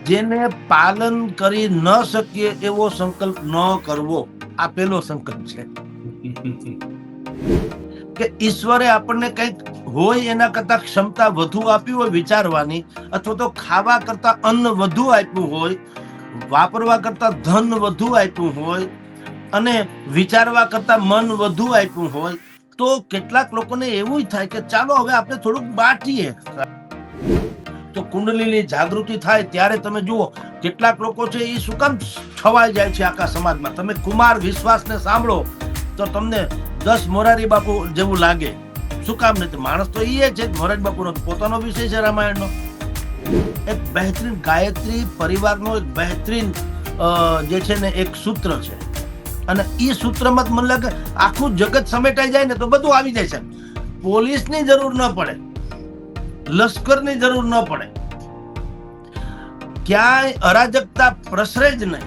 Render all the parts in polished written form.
જેને પાલન કરી ન શકીએ એવો સંકલ્પ ન કરવો, આ પેલો સંકલ્પ છે કે ઈશ્વરે આપણને કંઈક હોય એના કરતા ક્ષમતા વધુ આપી હોય વિચારવાની, અથવા તો ખાવા કરતા અન્ન વધુ આપ્યું હોય, વાપરવા કરતા ધન વધુ આપ્યું હોય અને વિચારવા કરતા મન વધુ આપ્યું હોય, તો કેટલાક લોકોને એવું થાય કે ચાલો હવે આપણે થોડુંક બાટીએ. તો કુંડલીની જાગૃતિ થાય ત્યારે તમે જુઓ કેટલાક લોકો છે એ શું કામ છવાઈ જાય છે આખા સમાજમાં. તમે કુમાર વિશ્વાસને સાંભળો તો તમને 10 મોરારી બાપુ જેવું લાગે. શું કામ નથી? માણસ તો એ છે, મોરારી બાપુનો પોતાનો વિષય છે રામાયણનો. એક બહેતરીન ગાયત્રી પરિવારનો એક બહેતરીન જે છે ને એક સૂત્ર છે, અને એ સૂત્રમાં મને લાગે આખું જગત સમેટાઈ જાય ને તો બધું આવી જાય છે. પોલીસની જરૂર ન પડે, લશ્કરની જરૂર ન પડે, ક્યાંય અરાજકતા પ્રસરે જ નહીં.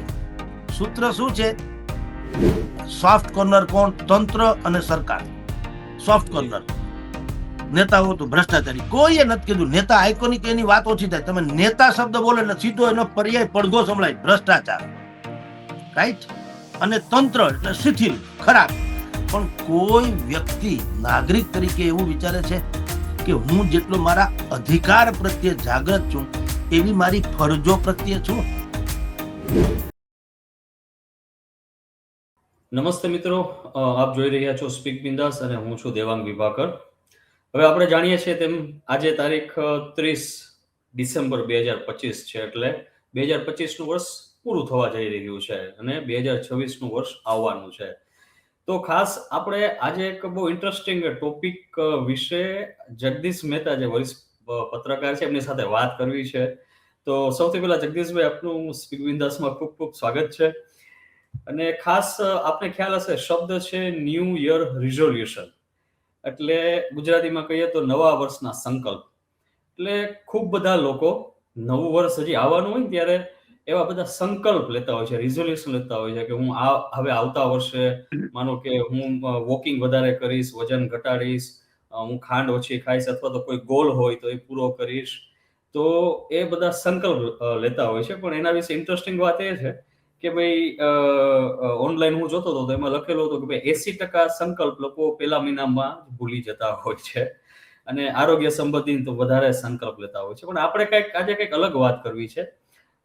સૂત્ર શું છે? સોફ્ટ કોર્નર કોણ? તંત્ર અને સરકાર. સોફ્ટ કોર્નર નેતાઓ તો ભ્રષ્ટાચારી. કોઈએ નથી કીધું નેતા આઇકોનિક, એની વાત ઓછી થાય. તમે નેતા શબ્દ બોલે એટલે સીધો એનો પર્યાય પડઘો સંભળાય, ભ્રષ્ટાચાર, રાઈટ? અને તંત્ર એટલે શિથિલ, ખરાબ. પણ કોઈ વ્યક્તિ નાગરિક તરીકે એવું વિચારે છે કે હું જેટલો મારા અધિકાર પ્રત્યે જાગૃત છું એવી મારી ફરજો પ્રત્યે છું? નમસ્તે મિત્રો, આપ જોઈ રહ્યા છો સ્પીક બિંદાસ અને હું છું દેવાંગ વિભાકર. હવે આપણે જાણીએ છીએ તેમ આજે તારીખ 30 ડિસેમ્બર 2025 છે, એટલે 2025નું વર્ષ પૂરું થવા જઈ રહ્યું છે અને 2026નું વર્ષ આવવાનું છે. તો ખાસ આપણે આજે એક બહુ ઇન્ટરેસ્ટિંગ ટોપિક વિશે જગદીશ મહેતા, જે વરિષ્ઠ પત્રકાર છે, એમની સાથે વાત કરવી છે. તો સૌથી પહેલા જગદીશભાઈ, આપનું સ્પીક બિંદાસમાં ખૂબ ખૂબ સ્વાગત છે. અને ખાસ આપને ખ્યાલ હશે, શબ્દ છે ન્યૂ યર રિઝોલ્યુશન, એટલે ગુજરાતીમાં કહીએ તો નવા વર્ષના સંકલ્પ. એટલે ખૂબ બધા લોકો નવું વર્ષ હજી આવવાનું હોય ત્યારે એવા બધા સંકલ્પ લેતા હોય છે, રિઝોલ્યુશન લેતા હોય છે કે હું હવે આવતા વર્ષે માનો કે હું વોકિંગ વધારે કરીશ, વજન ઘટાડીશ, હું ખાંડ ઓછી ખાઈશ, અથવા તો કોઈ ગોલ હોય તો એ પૂરો કરીશ. તો એ બધા સંકલ્પ લેતા હોય છે. પણ એના વિશે ઇન્ટરેસ્ટિંગ વાત એ છે કે ભાઈ ઓનલાઈન હું જોતો હતો તો એમાં લખેલું હતું કે ભાઈ 80% સંકલ્પ લોકો પહેલા મહિનામાં ભૂલી જતા હોય છે, અને આરોગ્ય સંબંધિત તો વધારે સંકલ્પ લેતા હોય છે. પણ આપણે આજે કંઈક અલગ વાત કરવી છે,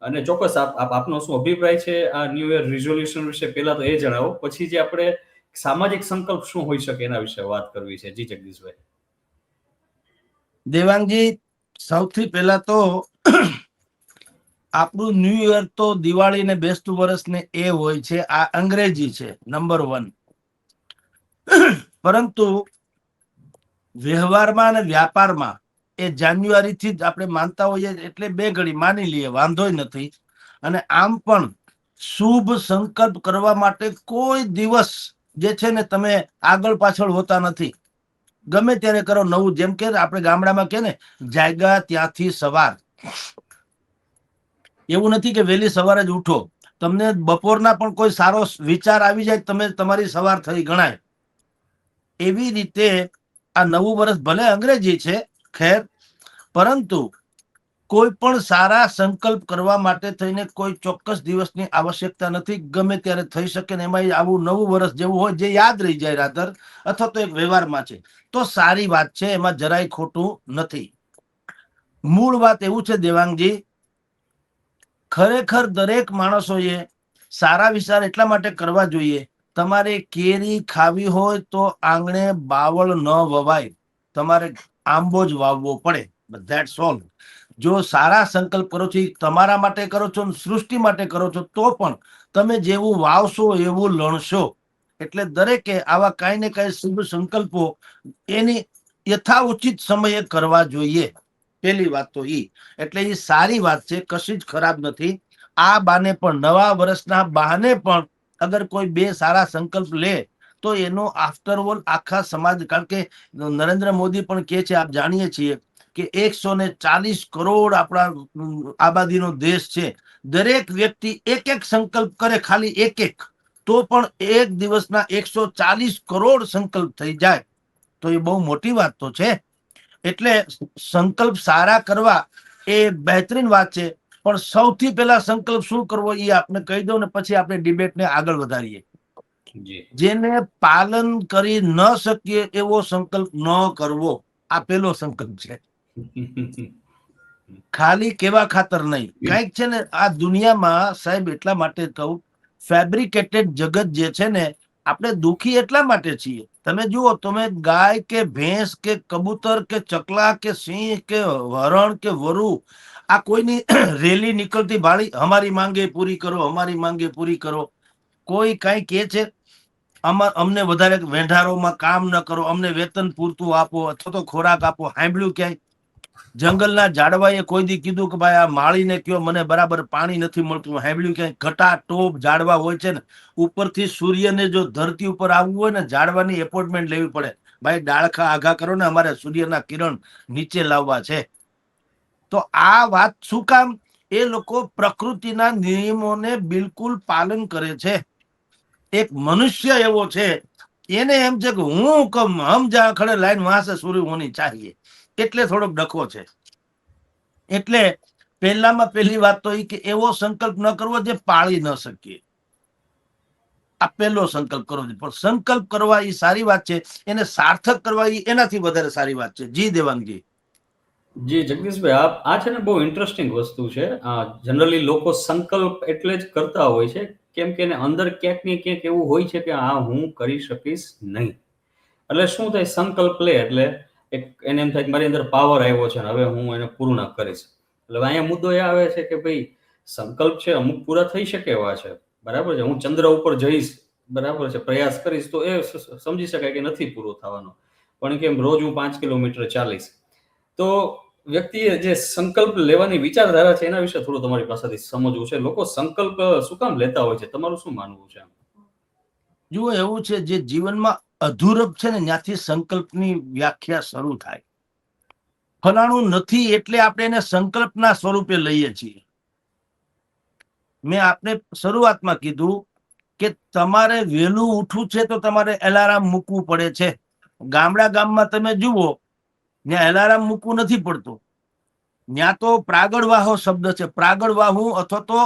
અને ચોક્કસ આપનો શું અભિપ્રાય છે આ ન્યૂ યર રિઝોલ્યુશન વિશે પહેલા તો એ જણાવો, પછી જે આપણે સામાજિક સંકલ્પ શું હોઈ શકે એના વિશે વાત કરવી છે. જી જગદીશભાઈ. દેવાંગજી, સૌથી પહેલા તો આપણું ન્યૂ યર તો દિવાળી ને બેસતું વર્ષ ને એ હોય છે, આ અંગ્રેજી છે નંબર 1. પરંતુ વ્યવહારમાં અને વ્યાપારમાં એ જાન્યુઆરી થી જ આપણે માનતા હોઈએ, એટલે 2 ઘડી માની લઈએ, વાંધો નથી. અને આમ પણ શુભ સંકલ્પ કરવા માટે કોઈ દિવસ જે છે ને તમે આગળ પાછળ હોતા નથી. ગમે ત્યારે કરો નવું. જેમ કે આપણે ગામડામાં કે ને, જાગ્યા ત્યાંથી સવાર. એવું નથી કે વહેલી સવારે જ ઉઠો, તમને બપોરના પણ કોઈ સારો વિચાર આવી જાય, તમે તમારી સવાર થઈ ગણાય. એવી રીતે આ નવું વર્ષ ભલે અંગ્રેજી છે ખેર, પરંતુ કોઈ પણ સારા સંકલ્પ કરવા માટે થઈને કોઈ ચોક્કસ દિવસની આવશ્યકતા નથી. ગમે ત્યારે થઈ શકે ને એમાં આવું નવું વર્ષ જેવું હોય જે યાદ રહી જાય રાતર, અથવા તો એક વ્યવહારમાં છે તો સારી વાત છે, એમાં જરાય ખોટું નથી. મૂળ વાત એવું છે દેવાંગજી, ખરેખર દરેક માણસોએ સારા વિચાર એટલા માટે કરવા જોઈએ. તમારે કેરી ખાવી હોય તો આંગણે બાવળ ન વવાય, તમારે આંબો જ વાવવો પડે. That's all. જો સારા સંકલ્પ કરો છો, તમારા માટે કરો છો, સૃષ્ટિ માટે કરો છો, તો પણ તમે જેવું વાવશો એવું લણશો. એટલે દરેકે આવા કાંઈ ને કાંઈ શુભ સંકલ્પો એની યથાઉચિત સમયે કરવા જોઈએ. પેલી વાત તો ઈ. એટલે એ સારી વાત છે, કશી જ ખરાબ નથી. આ બાને પણ, નવા વર્ષના બહાને પણ અગર કોઈ 2 સારા સંકલ્પ લે તો એનો આફ્ટરઓલ આખા સમાજ, કારણ કે નરેન્દ્ર મોદી પણ કહે છે, આપ જાણીએ છીએ કે 140 કરોડ આપણા આબાદીનો દેશ છે. દરેક વ્યક્તિ એક સંકલ્પ કરે, ખાલી એક, તો પણ એક દિવસના 140 કરોડ સંકલ્પ થઈ જાય, તો એ બહુ મોટી વાત તો છે. એટલે સંકલ્પ સારા કરવા એ બહેતરીન વાત છે. પણ સૌથી પહેલા સંકલ્પ શું કરવો એ આપને કહી દઉં ને પછી આપણે ડિબેટને આગળ વધારીએ. જી જેને પાલન કરી ન શકીએ એવો સંકલ્પ ન કરવો, આ પેલો સંકલ્પ છે. ખાલી કેવા ખાતર નહીં, કઈક છે ને આ દુનિયામાં સાહેબ એટલા માટે કહું, ફેબ્રિકેટેડ જગત જે છે ને, આપણે દુખી એટલા માટે છીએ. તમે જુઓ, તમે ગાય કે ભેંસ કે કબૂતર કે ચકલા કે સિંહ કે હરણ કે વરુ, આ કોઈની રેલી નીકળતી ભાળી અમારી માંગે પૂરી કરો, અમારી માંગે પૂરી કરો. કોઈ કઈ કે છે અમને વધારે વેઢારોમાં કામ ન કરો, અમને વેતન પૂરતું આપો અથવા તો ખોરાક આપો? સાંભળ્યું ક્યાંય? જંગલના ઝાડવાએ કોઈ દી કીધું કે ભાઈ આ માળીને કયો મને બરાબર પાણી નથી મળતું? સાંભળ્યું ક્યાંય? ઘટા ટોપ ઝાડવા હોય છે ને, ઉપરથી સૂર્યને જો ધરતી ઉપર આવવું હોય ને, ઝાડવાની એપોઇન્ટમેન્ટ લેવી પડે. ભાઈ ડાળખા આઘા કરો ને, અમારે સૂર્યના કિરણ નીચે લાવવા છે. તો આ વાત શું કામ? એ લોકો પ્રકૃતિના નિયમોને બિલકુલ પાલન કરે છે. એક મનુષ્ય એવો છે, એને એમ છે કે હું કમ હમ જ્યાં ખડે લાઈન વહાં સે શુरू હોની ચાહીએ, એટલે થોડોક ડખો છે. એટલે પહેલામાં પહેલી વાત તો એ કે એવો સંકલ્પ ન કરવો જે પાળી ન શકીએ. આ પહેલો સંકલ્પ કરવો છે. પણ સંકલ્પ કરવા એ સારી વાત છે, એને સાર્થક કરવા એ એનાથી વધારે સારી વાત છે. જી દેવાંગજી. જી જગદીશભાઈ, આ છે ને બહુ ઇન્ટરેસ્ટિંગ વસ્તુ છે. જનરલી લોકો સંકલ્પ એટલે જ કરતા હોય છે કેમ કે એને અંદર ક્યાંક ને ક્યાંક એવું હોય છે કે આ હું કરી શકીશ નહીં. એટલે શું થાય, સંકલ્પ લે એટલે એક એને એમ થાય કે મારી અંદર પાવર આવ્યો છે ને હવે હું એને પૂર્ણ કરીશ. એટલે અહીંયા મુદ્દો એ આવે છે કે ભાઈ સંકલ્પ છે અમુક પૂરા થઈ શકે એવા છે, બરાબર છે. હું ચંદ્ર ઉપર જઈશ, બરાબર છે, પ્રયાસ કરીશ તો એ સમજી શકાય કે નથી પૂરો થવાનો. પણ કેમ રોજ હું 5 કિલોમીટર ચાલીશ, તો વ્યક્તિએ જે સંકલ્પ લેવાની વિચારધારા છે એના વિશે થોડું તમારી પાસેથી સમજવું છે. લોકો સંકલ્પ શું કામ લેતા હોય છે? તમારું શું માનવું છે? જુઓ, એવું છે જે જીવનમાં અધૂરપ છે ને, ત્યાંથી સંકલ્પની વ્યાખ્યા શરૂ થાય. ફલાણું નથી એટલે આપણે એને સંકલ્પના સ્વરૂપે લઈએ છીએ. મેં આપને શરૂઆતમાં કીધું કે તમારે વહેલું ઉઠવું છે તો તમારે એલાર્મ મૂકવું પડે છે. ગામમાં તમે જુઓ, ત્યાં એલાર્મ મૂકવું નથી પડતું. ત્યાં તો પ્રાગળવાહો શબ્દ છે, પ્રાગળવાહું, અથવા તો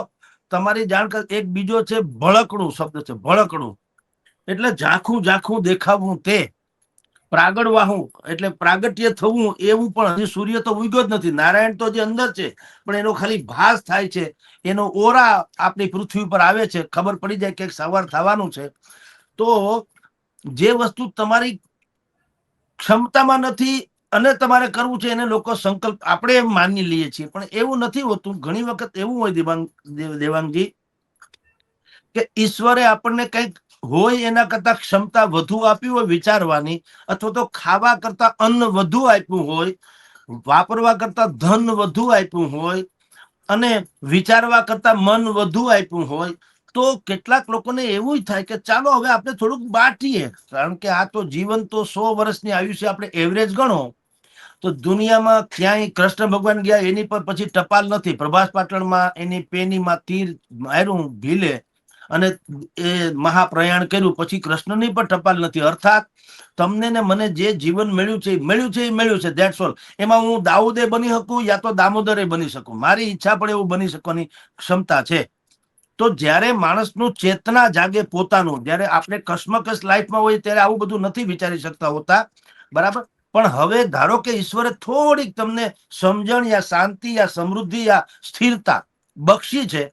તમારી જાણકાર એક બીજો છે ભળકણું શબ્દ છે, ભળકણું એટલે ઝાંખું ઝાંખું દેખાવું. તે પ્રાગળવાહું એટલે પ્રાગટ્ય થવું. એવું પણ હજી સૂર્ય તો ઉગ્યો જ નથી, નારાયણ તો જે અંદર છે, પણ એનો ખાલી ભાસ થાય છે. એનો ઓરા આપણી પૃથ્વી પર આવે છે, ખબર પડી જાય કે સવાર થવાનું છે. તો જે વસ્તુ તમારી ક્ષમતામાં નથી અને તમારે કરવું છે, એને લોકો સંકલ્પ આપણે એમ માની લઈએ છીએ, પણ એવું નથી હોતું. ઘણી વખત એવું હોય દેવાંગજી, કે ઈશ્વરે આપણને કંઈક હોય એના કરતા ક્ષમતા વધુ આપી હોય વિચારવાની, અથવા તો ખાવા કરતા અન્ન વધુ આપ્યું હોય, વાપરવા કરતા ધન વધુ આપ્યું હોય, અને વિચારવા કરતા મન વધુ આપ્યું હોય, તો કેટલાક લોકોને એવું થાય કે ચાલો હવે આપણે થોડુંક બાટીએ. કારણ કે આ તો જીવન તો 100 વર્ષની આયુષ્ય આપણે એવરેજ ગણો તો દુનિયામાં ક્યાંય કૃષ્ણ ભગવાન ગયા એની પર પછી ટપાલ નથી. પ્રભાસ પાટણમાં એની પેનીમાં તીર માર્યું ભીલે અને એ મહાપ્રયાણ કર્યું, પછી કૃષ્ણની પણ ટપાલ નથી. અર્થાત તમને ને મને જે જીવન મળ્યું છે એ મળ્યું છે, ધેટ્સ ઓલ. એમાં હું દાઉદે બની શકું યા તો દામોદરે બની શકું, મારી ઈચ્છા પડે એવું બની શકવાની ક્ષમતા છે. તો જ્યારે માણસનું ચેતના જાગે પોતાનું, જ્યારે આપણે કશ્મકશ લાઈફમાં હોય ત્યારે આવું બધું નથી વિચારી શકતા હોતા, બરાબર. પણ હવે ધારો કે ઈશ્વરે થોડીક તમને સમજણ યા શાંતિ યા સમૃદ્ધિ યા સ્થિરતા બક્ષી છે,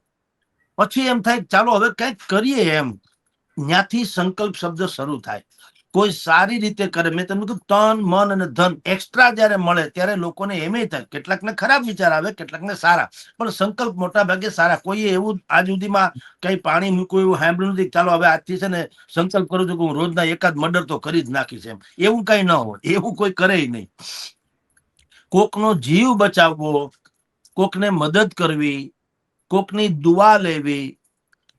પછી એમ થાય ચાલો હવે કંઈક કરીએ. એમ ત્યાંથી સંકલ્પ શબ્દ શરૂ થાય. કોઈ સારી રીતે કરે. મેં તમને કીધું તન મન અને ધન એક્સ્ટ્રા જયારે મળે ત્યારે લોકોને એમ થાય, કેટલાકને ખરાબ વિચાર આવે, કેટલાકને સારા, પણ સંકલ્પ મોટા ભાગે સારા. કોઈએ એવું આજ સુધીમાં કઈ પાણી મૂકવું એવું સાંભળ્યું નથી ચાલો હવે આજથી છે ને સંકલ્પ કરું છું કે હું રોજના એકાદ મર્ડર તો કરી જ નાખીશ. એમ એવું કઈ ન હોય, એવું કોઈ કરે નહીં. કોકનો જીવ બચાવવો, કોકને મદદ કરવી, કોકની દુઆ લેવી,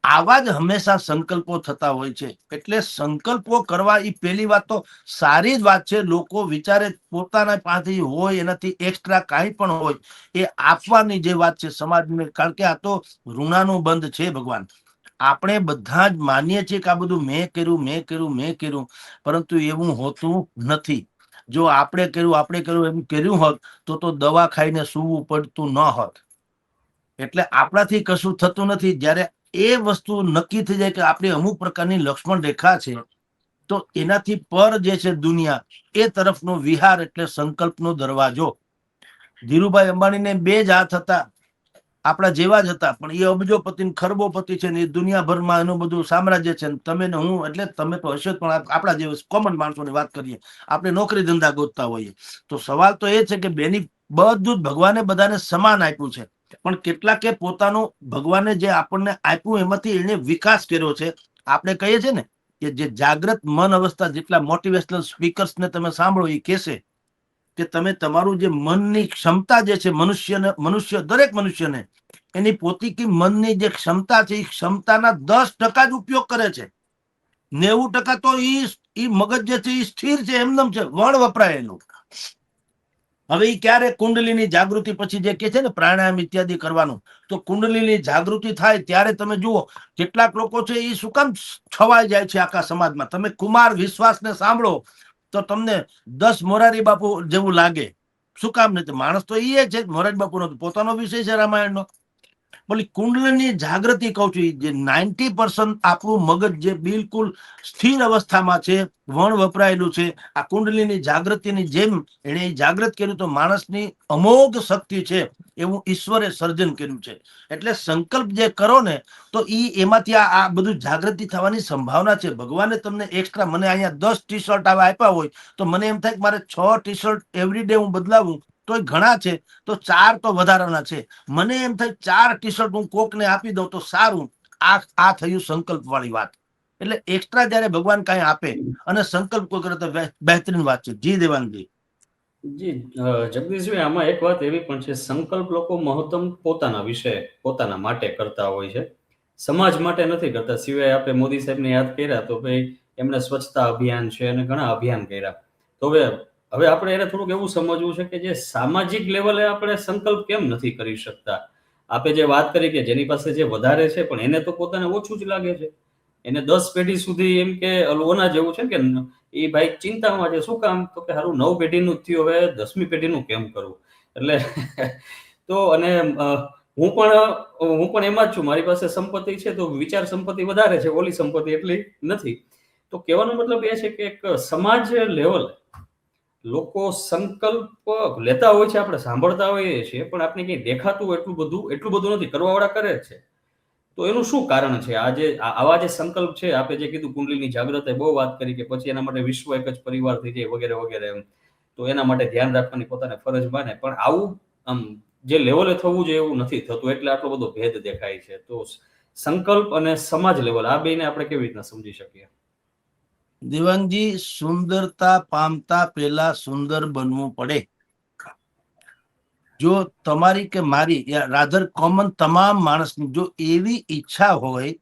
આવા જ હંમેશા સંકલ્પો થતા હોય છે. એટલે સંકલ્પો કરવા એ પહેલી વાત તો સારી જ વાત છે. લોકો વિચારે પોતાના પાસે હોય એનાથી એક્સ્ટ્રા કાંઈ પણ હોય એ આપવાની જે વાત છે સમાજને. કારણ કે આ તો ઋણાનું બંધ છે ભગવાન. આપણે બધા જ માનીએ છીએ કે આ બધું મેં કર્યું, પરંતુ એવું હોતું નથી. જો આપણે કર્યું એમ કર્યું હોત તો દવા ખાઈને સૂવું પડતું ન હોત. એટલે આપણાથી કશું થતું નથી. જ્યારે એ વસ્તુ નક્કી થઈ જાય કે આપણી અમુક પ્રકારની લક્ષ્મણ રેખા છે, તો એનાથી પર જે છે દુનિયા, એ તરફનો વિહાર એટલે સંકલ્પનો દરવાજો. ધીરુભાઈ અંબાણીને 2 જ હાથ હતા, આપણા જેવા જ હતા, પણ એ અબજોપતિ ને ખરબોપતિ છે ને, એ દુનિયાભરમાં એનું બધું સામ્રાજ્ય છે. તમે ને હું, એટલે તમે તો હશો જ, પણ આપણા જે કોમન માણસોની વાત કરીએ, આપણે નોકરી ધંધા ગોતતા હોઈએ. તો સવાલ તો એ છે કે બેની બધું જ ભગવાને બધાને સમાન આપ્યું છે, પણ કેટલાકે પોતાનું ભગવાને જે આપણને આપ્યું એમાંથી એને વિકાસ કર્યો છે. આપણે કહીએ છીએ ને કે જે જાગ્રત મન અવસ્થા, જેટલા મોટિવેશનલ સ્પીકર્સને તમે સાંભળો, એ કહેશે કે તમે તમારું જે મનની ક્ષમતા જે છે, મનુષ્ય દરેક મનુષ્યને એની પોતીકી મનની જે ક્ષમતા છે, એ ક્ષમતાના 10% જ ઉપયોગ કરે છે. 90% તો ઈ મગજ જે છે એ સ્થિર છે, એમનેમ છે, વણ વપરાયેલું. હવે એ ક્યારે કુંડલીની જાગૃતિ પછી જે કે છે ને પ્રાણાયામ ઇત્યાદિ કરવાનું, તો કુંડલીની જાગૃતિ થાય ત્યારે તમે જુઓ કેટલાક લોકો છે એ શું કામ છવાઈ જાય છે આખા સમાજમાં. તમે કુમાર વિશ્વાસને સાંભળો તો તમને 10 મોરારી બાપુ જેવું લાગે. શું કામ નથી? માણસ તો એ છે, મોરારી બાપુનો પોતાનો વિષય છે રામાયણનો. બોલી કુંડલીની જાગૃતિ કહું છું, જે 90% આપણું મગજ જે બિલકુલ સ્થિર અવસ્થામાં છે, વણ વપરાયેલું છે, આ કુંડલીની જાગૃતિની જેમ એને જાગૃત કર્યું તો માણસની અમોઘ શક્તિ છે, એવું ઈશ્વરે સર્જન કર્યું છે. એટલે સંકલ્પ જે કરો ને, તો એમાંથી આ બધું જાગૃતિ થવાની સંભાવના છે. ભગવાને તમને એક્સ્ટ્રા, મને અહીંયા 10 ટી-શર્ટ આપ્યા હોય તો મને એમ થાય કે મારે 6 ટી-શર્ટ એવરીડે હું બદલાવું તો ઘણા છે, તો 4 તો વધારાના છે. મને એમ થાય 4 ટી-શર્ટ હું કોકને આપી દઉં તો સારું. આ થયું સંકલ્પ વાળી વાત. એટલે એક્સ્ટ્રા જયારે ભગવાન કઈ આપે અને સંકલ્પ કોઈ કરે તો બહેતરીન વાત છે. જી દેવાનજી. જી જગદીશભાઈ, આમાં એક વાત એવી પણ છે, સંકલ્પ લોકો મહત્તમ પોતાના વિશે, પોતાના માટે કરતા હોય છે, સમાજ માટે નથી કરતા. સિવાય આપણે મોદી સાહેબને યાદ કર્યા તો ભાઈ એમણે સ્વચ્છતા અભિયાન છે અને ઘણા અભિયાન કર્યા. તો હવે આપણે એને થોડુંક એવું સમજવું છે કે જે સામાજિક લેવલે આપણે સંકલ્પ કેમ નથી કરી શકતા. આપણે જે વાત કરી કે જેની પાસે જે વધારે છે પણ એને તો પોતાને ઓછું જ લાગે છે, એને 10 પેઢી સુધી એમ કે ઓના જેવું છે કે એ ભાઈ ચિંતામાં છે. શું કામ? તો કે હારું 9 પેઢીનું જ થયું, હવે 10મી પેઢીનું કેમ કરવું? એટલે તો અને હું પણ એમાં જ છું. મારી પાસે સંપત્તિ છે તો વિચાર સંપત્તિ વધારે છે, ઓલી સંપત્તિ એટલી નથી. તો કહેવાનો મતલબ એ છે કે એક સમાજ લેવલ લોકો સંકલ્પ લેતા હોય છે, આપણે સાંભળતા હોઈએ છીએ, પણ આપણે કંઈ દેખાતું એટલું બધું નથી. કરવાવાળા કરે જ છે. તો એનું શું કારણ છે? આવા જે સંકલ્પ છે, આપણે જે કીધું કુંડલીની જાગૃતિ બહુ વાત કરી કે પછી એના માટે વિશ્વ એક જ પરિવાર થઈ જાય વગેરે વગેરે એમ. તો એના માટે ધ્યાન રાખવાની પોતાને ફરજ માને, પણ આવું આમ જે લેવલે થવું જોઈએ એવું નથી થતું, એટલે આટલો બધો ભેદ દેખાય છે. તો સંકલ્પ અને સમાજ લેવલ આ બેને આપણે કેવી રીતના સમજી શકીએ? દેવાંગજી, સુંદરતા પામતા પહેલા સુંદર બનવું પડે. જો તમારી કે મારી, રાધર કોમન તમામ માણસની જો એવી ઈચ્છા હોય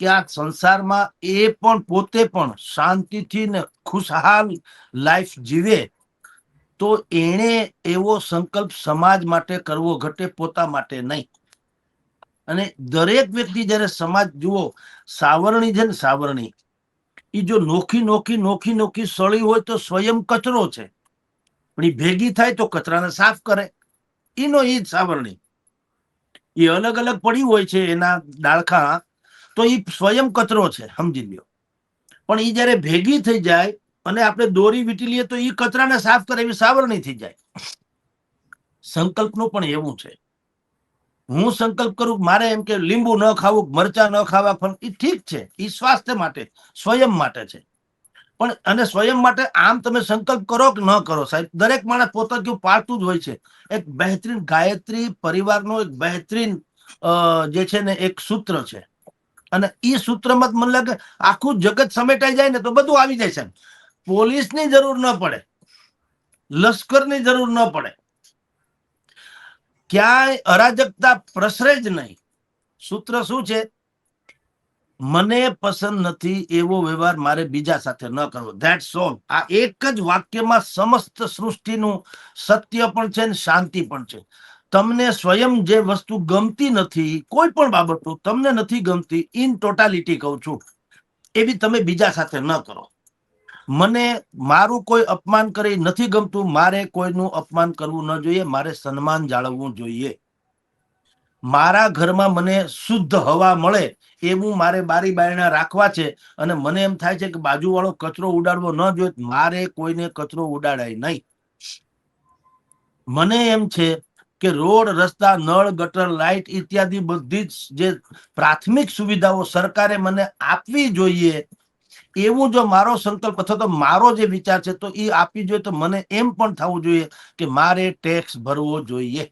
કે આ સંસારમાં એ પણ પોતે પણ શાંતિથી ને ખુશહાલ લાઈફ જીવે, તો એણે એવો સંકલ્પ સમાજ માટે કરવો ઘટે, પોતા માટે નહીં. અને દરેક વ્યક્તિ જયારે સમાજ જુઓ, સાવરણી છે ને, સાવરણી એ જો નોખી નોખી નોખી નોખી સળી હોય તો સ્વયં કચરો છે, પણ એ ભેગી થાય તો કચરાને સાફ કરે. એનો એ જ સાવરણી. એ અલગ અલગ પડી હોય છે એના ડાળખા, તો એ સ્વયં કચરો છે, સમજી લ્યો. પણ એ જયારે ભેગી થઈ જાય અને આપણે દોરી વીટી લઈએ તો એ કચરાને સાફ કરે, એવી સાવરણી થઈ જાય. સંકલ્પનું પણ એવું છે. હું સંકલ્પ કરું મારે એમ કે લીંબુ ન ખાવું, મરચા ન ખાવા, પણ એ ઠીક છે, એ સ્વાસ્થ્ય માટે, સ્વયં માટે છે. પણ અને સ્વયં માટે આમ તમે સંકલ્પ કરો કે ન કરો, સાહેબ, દરેક માણસ પોતાનું પાળતું જ હોય છે. એક બહેતરીન ગાયત્રી પરિવારનો એક બહેતરીન જે છે ને એક સૂત્ર છે, અને એ સૂત્રમાં મને લાગે આખું જગત સમેટાઈ જાય ને તો બધું આવી જાય. સાહેબ, પોલીસની જરૂર ન પડે, લશ્કરની જરૂર ન પડે, ક્યાંય અરાજકતા પ્રસરે જ નહીં. સૂત્ર શું છે? મને પસંદ નથી એવો વ્યવહાર મારે બીજા સાથે ન કરવો. That's all. આ એક જ વાક્યમાં સમસ્ત સૃષ્ટિનું સત્ય પણ છે ને શાંતિ પણ છે. તમને સ્વયં જે વસ્તુ ગમતી નથી, કોઈ પણ બાબતો તમને નથી ગમતી, ઇન ટોટાલિટી કહું છું, એવી તમે બીજા સાથે ન કરો. મને મારું કોઈ અપમાન કરી નથી ગમતું, મારે કોઈનું અપમાન કરવું ન જોઈએ, મારે સન્માન જાળવવું જોઈએ. મારા ઘરમાં મને શુદ્ધ હવા મળે એવું મારે બારી બારણા રાખવા છે, અને મને એમ થાય છે કે બાજુવાળો કચરો ઉડાડવો ન જોઈએ, મારે કોઈને કચરો ઉડાડાય નહીં. મને એમ છે કે રોડ, રસ્તા, નળ, ગટર, લાઇટ ઇત્યાદિ બધી જ જે પ્રાથમિક સુવિધાઓ સરકારે મને આપવી જોઈએ, એવું જો મારો સંકલ્પ અથવા તો મારો જે વિચાર છે તો એ આપવી જોઈએ. તો મને એમ પણ થવું જોઈએ કે મારે ટેક્સ ભરવો જોઈએ.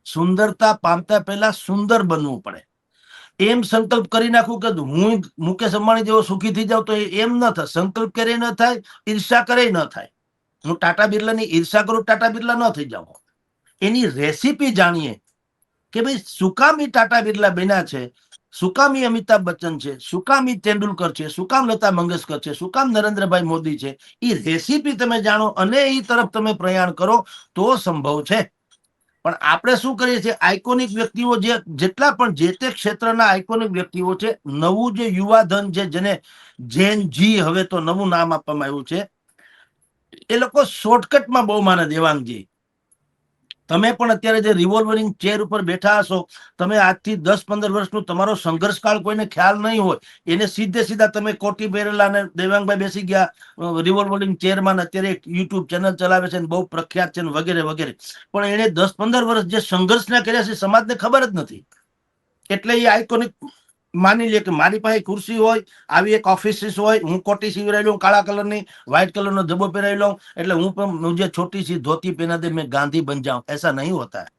સુંદરતા પામતા પહેલા સુંદર બનવું પડે. એમ સંકલ્પ કરી નાખું કે હું મુકેશ અંબાણી જેવો સુખી થઈ જાઉં, તો એમ ન થાય. સંકલ્પ કરે ન થાય, ઈર્ષા કરે ન થાય. હું ટાટા બિરલાની ઈર્ષા કરું, ટાટા બિરલા ન થઈ જાઉં. એની રેસીપી જાણીએ કે ભાઈ શું કામ ઈ ટાટા બિરલા બન્યા છે, શું કામ ઈ અમિતાભ બચ્ચન છે, શું કામ ઈ તેંડુલકર છે, શું કામ લતા મંગેશકર છે, શું કામ નરેન્દ્રભાઈ મોદી છે. એ રેસીપી તમે જાણો અને એ તરફ તમે પ્રયાણ કરો તો સંભવ છે. પણ આપણે શું કરીએ છીએ, આઇકોનિક વ્યક્તિઓ જેટલા પણ જે તે ક્ષેત્રના આઇકોનિક વ્યક્તિઓ છે, નવું જે યુવા ધન છે, જેને જેન જી હવે તો નવું નામ આપવામાં આવ્યું છે, એ લોકો શોર્ટકટમાં બહુ માને. દેવાંગજી, તમે પણ અત્યારે જે રિવોલ્વરિંગ ચેર ઉપર બેઠા હશો, તમે આજથી 10-15 વર્ષનું તમારો સંઘર્ષકાળ કોઈને ખ્યાલ નહીં હોય. એને સીધે તમે કોટી પહેરેલા અને દેવાંગભાઈ બેસી ગયા રિવોલ્વરિંગ ચેરમાં, અત્યારે એક યુટ્યુબ ચેનલ ચલાવે છે, બહુ પ્રખ્યાત છે વગેરે વગેરે. પણ એને 10-15 વર્ષ જે સંઘર્ષના કર્યા છે, સમાજને ખબર જ નથી. એટલે એ આઇકોનિક માની લે કે મારી પાસે ખુરશી હોય, આવી એક ઓફિસ હોય, હું કોટી સીવરાઈ લઉં, કાળા કલરની, વ્હાઈટ કલરનો જબ્બો પહેરાવી લઉં, એટલે હું પણ મુझे छोटी सी धोती पहना दे मैं गांधी बन जाऊं, ऐसा नहीं होता है.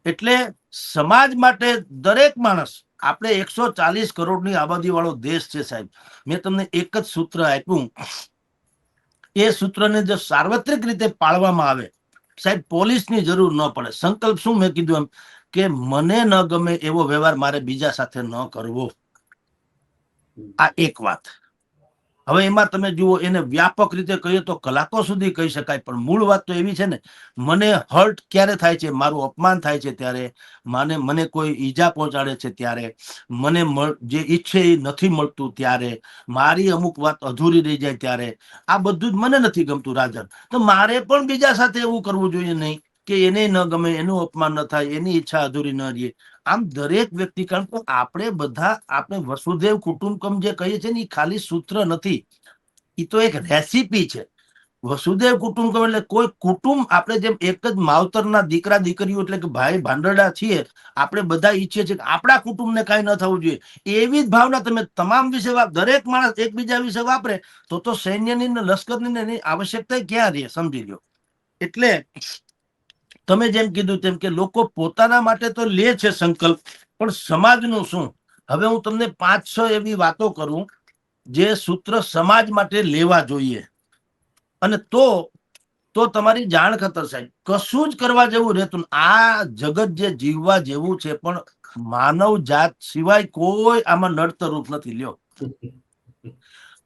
એટલે સમાજ માટે દરેક માણસ, આપણે 140 કરોડની આબાદી વાળો દેશ છે સાહેબ. મેં તમને એક જ સૂત્ર આપ્યું, એ સૂત્રને જો સાર્વત્રિક રીતે પાળવામાં આવે, સાહેબ પોલીસની જરૂર ન પડે. સંકલ્પ શું મેં કીધું એમ કે મને ન ગમે એવો વ્યવહાર મારે બીજા સાથે ન કરવો. આ એક વાત. હવે એમાં તમે જુઓ, એને વ્યાપક રીતે કહીએ તો કલાકો સુધી કહી શકાય, પણ મૂળ વાત તો એવી છે ને, મને હર્ટ ક્યારે થાય છે, મારું અપમાન થાય છે ત્યારે, મને કોઈ ઈજા પહોંચાડે છે ત્યારે, મને જે ઈચ્છે એ નથી મળતું ત્યારે, મારી અમુક વાત અધૂરી રહી જાય ત્યારે, આ બધું જ મને નથી ગમતું રાજન. તો મારે પણ બીજા સાથે એવું કરવું જોઈએ નહીં કે એને ન ગમે, એનું અપમાન ન થાય, એની ઈચ્છા અધૂરી ન રહે. આમ દરેક વ્યક્તિ, કારણ કે આપણે વસુદેવ કુટુંબકમ જે કહીએ છીએ ને, એ ખાલી સૂત્ર નથી, એ તો એક રેસીપી છે. વસુદેવ કુટુંબકમ એટલે કોઈ કુટુંબ, આપણે જેમ એક જ માવતરના દીકરા દીકરીઓ એટલે કે ભાઈ ભાંડરડા છીએ, આપણે બધા ઈચ્છીએ છીએ કે આપણા કુટુંબને કાંઈ ન થવું જોઈએ. એવી જ ભાવના તમે તમામ વિશે દરેક માણસ એકબીજા વિશે વાપરે તો સૈન્યની ને લશ્કરની એની આવશ્યકતા ક્યાં રહે, સમજી લો. એટલે તમે જેમ કીધું તેમ કે લોકો પોતાના માટે તો લે છે સંકલ્પ, પણ સમાજનું શું? હવે હું તમને 5-6 એવી વાતો કરું જે સૂત્ર સમાજ માટે લેવા જોઈએ, અને તો તમારી જાણ ખતર સાહેબ, કશું જ કરવા જેવું રહેતું. આ જગત જે જીવવા જેવું છે, પણ માનવ જાત સિવાય કોઈ આમાં નડતર રૂપ નથી. લ્યો,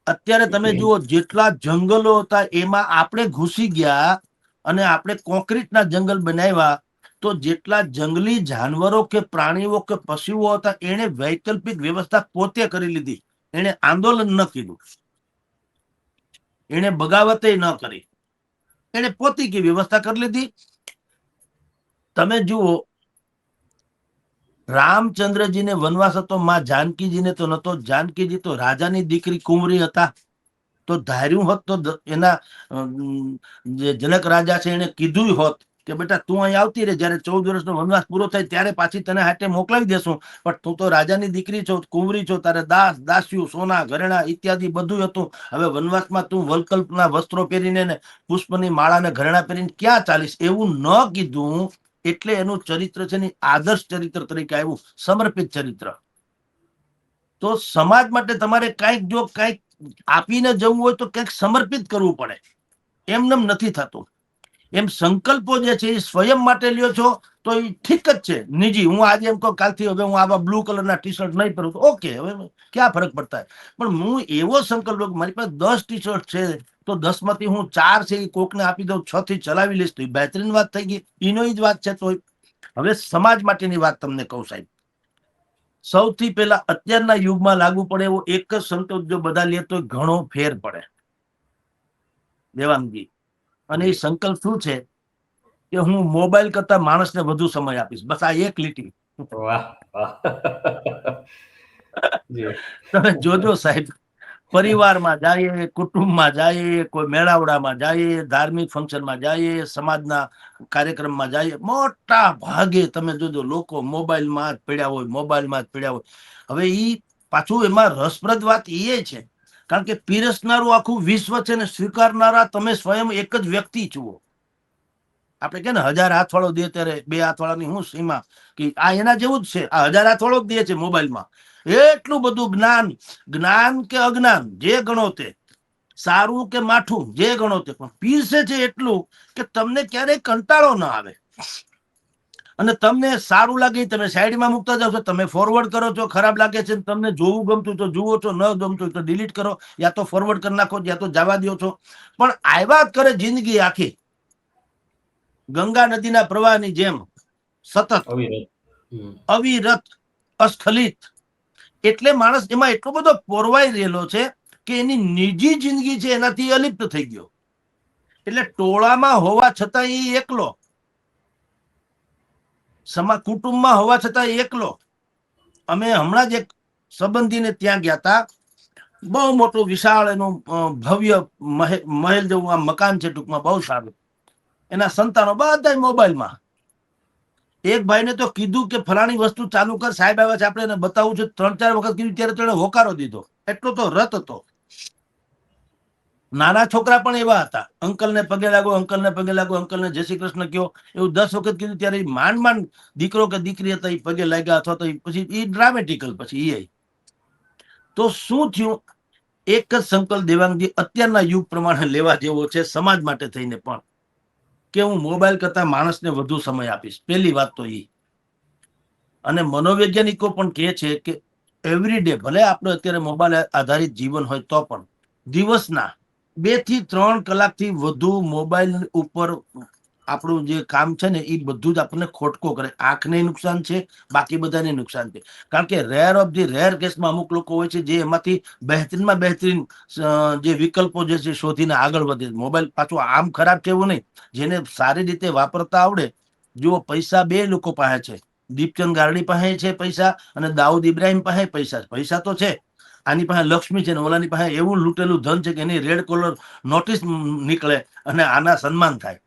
અત્યારે તમે જુઓ, જેટલા જંગલો હતા એમાં આપણે ઘૂસી ગયા અને આપણે કોન્ક્રીટના જંગલ બનાવ્યા, તો જેટલા જંગલી જાનવરો કે પ્રાણીઓ કે પશુઓ હતા, એને વૈકલ્પિક વ્યવસ્થા પોતે કરી લીધી. એને આંદોલન ન કીધું, એને બગાવતે ન કરી, એને પોતી કી વ્યવસ્થા કરી લીધી. તમે જુઓ, રામચંદ્રજીને વનવાસ હતો, માં જાનકીજીને તો નતો. જાનકીજી તો રાજાની દીકરી કુંવરી હતા, તો ધાર્યું હોત તો એના જે જનક રાજા છે એને કીધું હોત કે બેટા તું અહીં આવતી રહે, જયારે 14 વર્ષનો વનવાસ પૂરો થાય ત્યારે પાછી તને હાટે મોકલાવી દેશું, પણ તું તો રાજાની દીકરી છો, કુંવરી છો, તારે દાસ દાસ્યુ સોના ઘરેણા ઇત્યાદિ બધું હતું. હવે વનવાસમાં તું વલકલ્પના વસ્ત્રો પહેરીને ને પુષ્પની માળાને ઘરેણા પહેરીને ક્યાં ચાલીશ? એવું ન કીધું. એટલે એનું ચરિત્ર છે ને આદર્શ ચરિત્ર તરીકે આવ્યું, સમર્પિત ચરિત્ર. તો સમાજ માટે તમારે કંઈક જો કંઈક આપીને જવું હોય તો કંઈક સમર્પિત કરવું પડે, એમનેમ નથી થતું. એમ સંકલ્પો જે છે એ સ્વયં માટે લ્યો છો તો એ ઠીક જ છે, નિજી. હું આજે એમ કહું કાલથી હવે હું આવા બ્લુ કલરના ટી શર્ટ નહીં પહેરું, તો ઓકે, હવે ક્યાં ફરક પડતા है. પણ હું એવો સંકલ્પ લઉં, મારી પાસે 10 ટી શર્ટ છે તો 10 માંથી હું 4 છે એ કોકને આપી દઉં, 6 થી ચલાવી લઈશ, તો એ બહેતરીન વાત થઈ ગઈ. એનો જ વાત છે. તો હવે સમાજ માટેની વાત તમને કહું સાહેબ, સૌથી પહેલા અત્યારના યુગમાં લાગુ પડે એવો એક જ સંકલ્પ જો બધા લે તો ઘણો ફેર પડે, દેવાંગજી. અને એ સંકલ્પ શું છે? કે હું મોબાઈલ કરતા માણસને વધુ સમય આપીશ. બસ આ એક લીટી. વાહ વાહ જી તમે જોજો સાહેબ, પરિવારમાં જઈએ, કુટુંબમાં જઈએ, કોઈ મેળાવડામાં જઈએ, ધાર્મિક ફંક્શનમાં જઈએ, સમાજના કાર્યક્રમમાં જઈએ, મોટા ભાગે તમે જોજો લોકો મોબાઈલમાં જ પડ્યા હોય, મોબાઈલમાં જ પડ્યા હોય. હવે ઈ પાછું એમાં રસપ્રદ વાત એ છે, કારણ કે પીરસનારું આખું વિશ્વ છે ને સ્વીકારનારા તમે સ્વયં એક જ વ્યક્તિ છો. આપણે કે ને 1000 હાથવાળો દે ત્યારે 2 હાથવાળાની હું સીમા, કે આ એના જેવું જ છે. આ 1000 હાથવાળો જ દે છે મોબાઈલમાં. એટલું બધું જ્ઞાન, જ્ઞાન કે અજ્ઞાન જે ગણો તે, સારું કે માઠું જે ગણો તે, પણ પીરસે છે એટલું કે તમને ક્યારેય કંટાળો ના આવે. અને તમને સારું લાગે તમે સાઈડમાં મૂકતા જાવ છો, તમે ફોરવર્ડ કરો છો. ખરાબ લાગે છે તમને જોવું ગમતું તો જુઓ છો, ન ગમતું તો ડિલીટ કરો, યા તો ફોરવર્ડ કરી નાખો, યા તો જવા દો છો. પણ આવ્યા કરે જિંદગી આખી ગંગા નદીના પ્રવાહની જેમ, સતત, અવિરત. અવિરત, અસ્ખલિત. એટલે માણસ એમાં એટલો બધો પોરવાઈ રહેલો છે કે એની નિજી જિંદગી છે એનાથી અલિપ્ત થઈ ગયો. એટલે ટોળામાં હોવા છતાં એ એકલો, કુટુંબમાં હોવા છતાં એકલો. અમે હમણાં જ એક સંબંધીને ત્યાં ગયા હતા. બહુ મોટું વિશાળ એનું ભવ્ય મહેલ જેવું આમ મકાન છે, ટૂંકમાં બહુ સારું. એના સંતાનો બધા મોબાઈલમાં. એક ભાઈને તો કીધું કે ફલાણી વસ્તુ ચાલુ કર, સાહેબ આવ્યા છે આપણે એને બતાવવું છે. 3-4 વખત કીધું ત્યારે તેણે હોકારો દીધો. એટલો તો રત હતો. નાના છોકરા પણ એવા હતા, અંકલને પગે લાગો, અંકલને પગે લાગો, અંકલને જય શ્રી કૃષ્ણ કયો, એવું 10 વખત કીધું ત્યારે માંડ માંડ દીકરો કે દીકરી હતા એ પગે લાગ્યા, અથવા તો પછી એ ડ્રામેટિકલ. પછી એ તો શું થયું, એક જ સંકલ્પ દેવાંગજી અત્યારના યુગ પ્રમાણે લેવા જેવો છે સમાજ માટે થઈને પણ, કે હું મોબાઈલ કરતા માણસને વધુ સમય આપીશ. પહેલી વાત તો એ. અને મનોવૈજ્ઞાનિકો પણ કહે છે કે એવરી ડે, ભલે આપણે અત્યારે મોબાઈલ આધારિત જીવન હોય તો પણ, દિવસના 2 થી 3 કલાકથી વધુ મોબાઈલ ઉપર આપણું જે કામ છે ને એ બધું જ આપણને ખોટકો કરે. આંખને નુકસાન છે, બાકી બધાને નુકસાન છે. કારણ કે રેર ઓફ ધી રેર કેસમાં અમુક લોકો હોય છે જે એમાંથી બહેતરીનમાં બહેતરીન જે વિકલ્પો જે છે શોધીને આગળ વધે. મોબાઈલ પાછું આમ ખરાબ છે એવું નહીં, જેને સારી રીતે વાપરતા આવડે. જો પૈસા 2 લોકો પાસે છે, દીપચંદ ગારડી પાસે છે પૈસા, અને દાઉદ ઇબ્રાહિમ પાસે પૈસા. પૈસા તો છે, આની પાસે લક્ષ્મી છે ને ઓલાની પાસે એવું લૂંટેલું ધન છે કે એની રેડ કોલર નોટિસ નીકળે અને આના સન્માન થાય.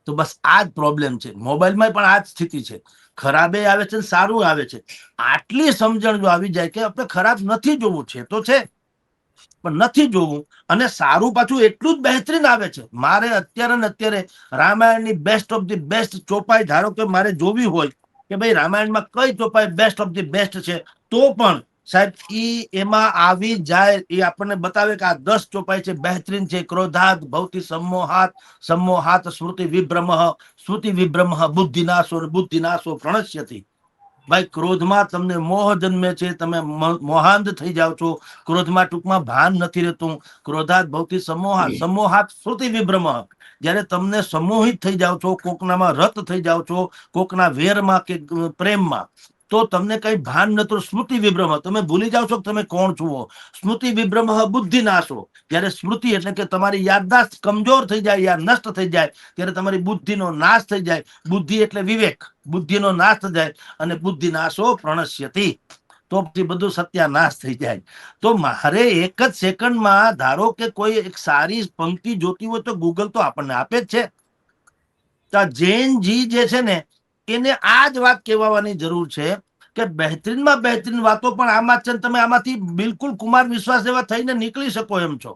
તો બસ આ જ પ્રોબ્લેમ છે. મોબાઈલમાં પણ આ જ સ્થિતિ છે. ખરાબે આવે છે, સારું આવે છે. આટલી સમજણ જો આવી જાય કે આપણે ખરાબ નથી જોવું, છે તો છે પણ નથી જોવું, અને સારું પાછું એટલું જ બહેતરીન આવે છે. મારે અત્યારે ને અત્યારે રામાયણની બેસ્ટ ઓફ ધી બેસ્ટ ચોપાઈ ધારો કે મારે જોવી હોય કે ભાઈ રામાયણમાં કઈ ચોપાઈ બેસ્ટ ઓફ ધી બેસ્ટ છે, તો પણ સાહેબ એમાં આવી જાય. એ આપણને બતાવે કે આ 10 ચોપાઈ છે, બહેતરીન છે. ક્રોધાત ભવતી સમોહાત, સમોહાત સ્મૃતિ વિભ્રમ, સ્મૃતિ વિભ્રમ બુદ્ધિનાશો, બુદ્ધિનાશો પ્રણશ્યતિ. ભાઈ ક્રોધમાં તમને મોહ જન્મે છે, તમે મોહાંધ થઈ જાઓ છો. ક્રોધમાં ટૂંકમાં ભાન નથી રહેતું. ક્રોધાત ભવતી સમોહાત, સમોહાત સ્મૃતિ વિભ્રમ. જયારે તમને સમોહિત થઈ જાઓ છો, કોકનામાં રત થઈ જાઓ છો, કોકના વેરમાં કે પ્રેમમાં, તો તમને કઈ ભાન નતું. સ્મૃતિ વિભ્રમ, તમે ભૂલી જાઓ છો કે તમે કોણ છો. સ્મૃતિ વિભ્રમ બુદ્ધિ નાશો. જયારે સ્મૃતિ એટલે કે તમારી યાદદાસ્ત કમજોર થઈ જાય, યા નષ્ટ થઈ જાય, ત્યારે તમારી બુદ્ધિનો નાશ થઈ જાય. બુદ્ધિ એટલે વિવેક, બુદ્ધિનો નાશ થઈ જાય. અને બુદ્ધિ નાશો પ્રણશ્યતિ, તો પછી બધું સત્યાનાશ થઈ જાય. તો મારે એક જ સેકન્ડમાં ધારો કે કોઈ એક સારી પંક્તિ જોતી હોય તો ગૂગલ તો આપણને આપે જ છે. જૈનજી જે છે ને એને આ જ વાત કહેવાની જરૂર છે કે બહેતરીનમાં બહેતરીન વાતો પણ આમાં છે. તમે આમાંથી બિલકુલ કુમાર વિશ્વાસ જેવા થઈને નીકળી શકો એમ છો.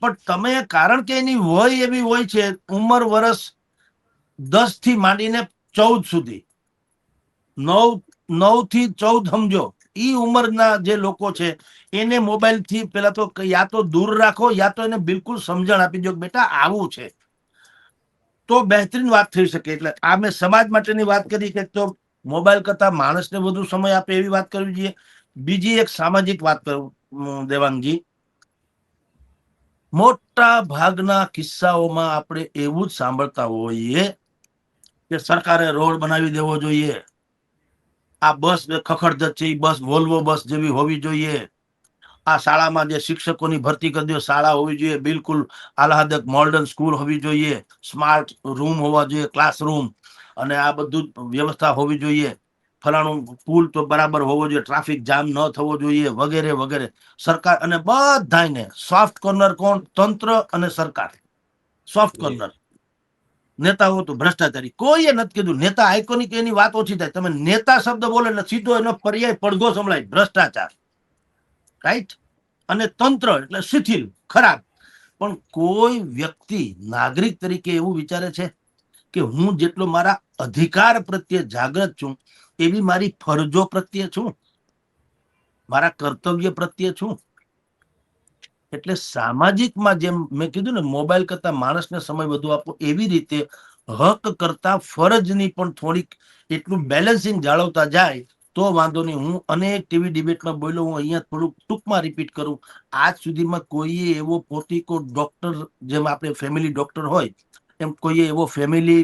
પણ તમે, કારણ કે એની વય એવી હોય છે, ઉંમર વર્ષ 10 થી માંડીને 14 સુધી, 9 થી 14 સમજો, ઈ ઉંમરના જે લોકો છે એને મોબાઈલ થી પેલા તો યા તો દૂર રાખો, યા તો એને બિલકુલ સમજણ આપી દો બેટા આવું છે, તો બહેતરીન વાત થઈ શકે. એટલે આ મેં સમાજ માટેની વાત કરી કે તો મોબાઈલ કરતા માણસને વધુ સમય આપે એવી વાત કરવી જોઈએ. બીજી એક સામાજિક વાત કરું દેવાંગજી, મોટા ભાગના કિસ્સાઓમાં આપણે એવું જ સાંભળતા હોઈએ કે સરકારે રોડ બનાવી દેવો જોઈએ, આ બસ ખખડધજ છે, બસ વોલ્વો બસ જેવી હોવી જોઈએ, આ શાળામાં જે શિક્ષકોની ભરતી કરી દો, શાળા હોવી જોઈએ બિલકુલ આહલાદક મોડર્ન સ્કૂલ હોવી જોઈએ, સ્માર્ટ રૂમ હોવા જોઈએ, ક્લાસરૂમ, અને આ બધું વ્યવસ્થા હોવી જોઈએ, ફલાણું પુલ તો બરાબર હોવો જોઈએ, ટ્રાફિક જામ ન થવો જોઈએ, વગેરે વગેરે. સરકાર અને બધાને સોફ્ટ કોર્નર કોણ? તંત્ર અને સરકાર. સોફ્ટ કોર્નર નેતાઓ તો ભ્રષ્ટાચારી. કોઈએ નથી કીધું નેતા આઇકોનિક, એની વાત ઓછી થાય. તમે નેતા શબ્દ બોલે એટલે સીધો એનો પર્યાય પડઘો સંભળાય, ભ્રષ્ટાચાર. રાઈટ? અને તંત્ર એટલે શિથિલ, ખરાબ. પણ કોઈ વ્યક્તિ નાગરિક તરીકે એવું વિચારે છે કે હું જેટલો મારા અધિકાર પ્રત્યે જાગૃત છું એવી મારી ફરજો પ્રત્યે છું, મારા કર્તવ્ય પ્રત્યે છું? એટલે સામાજિકમાં જેમ મેં કીધું ને, મોબાઈલ કરતા માણસને સમય વધુ આપવો, એવી રીતે હક કરતા ફરજની પણ થોડીક એટલું બેલેન્સિંગ જાળવતા જાય તો વાંધો નહીં. હું અનેક ટીવી ડિબેટમાં બોલ્યો, હું અહીંયા થોડુંક ટૂંકમાં રિપીટ કરું. આજ સુધીમાં કોઈએ એવો પોતીકો ડોક્ટર, જેમ આપણે ફેમિલી ડોક્ટર હોય એમ કોઈએ એવો ફેમિલી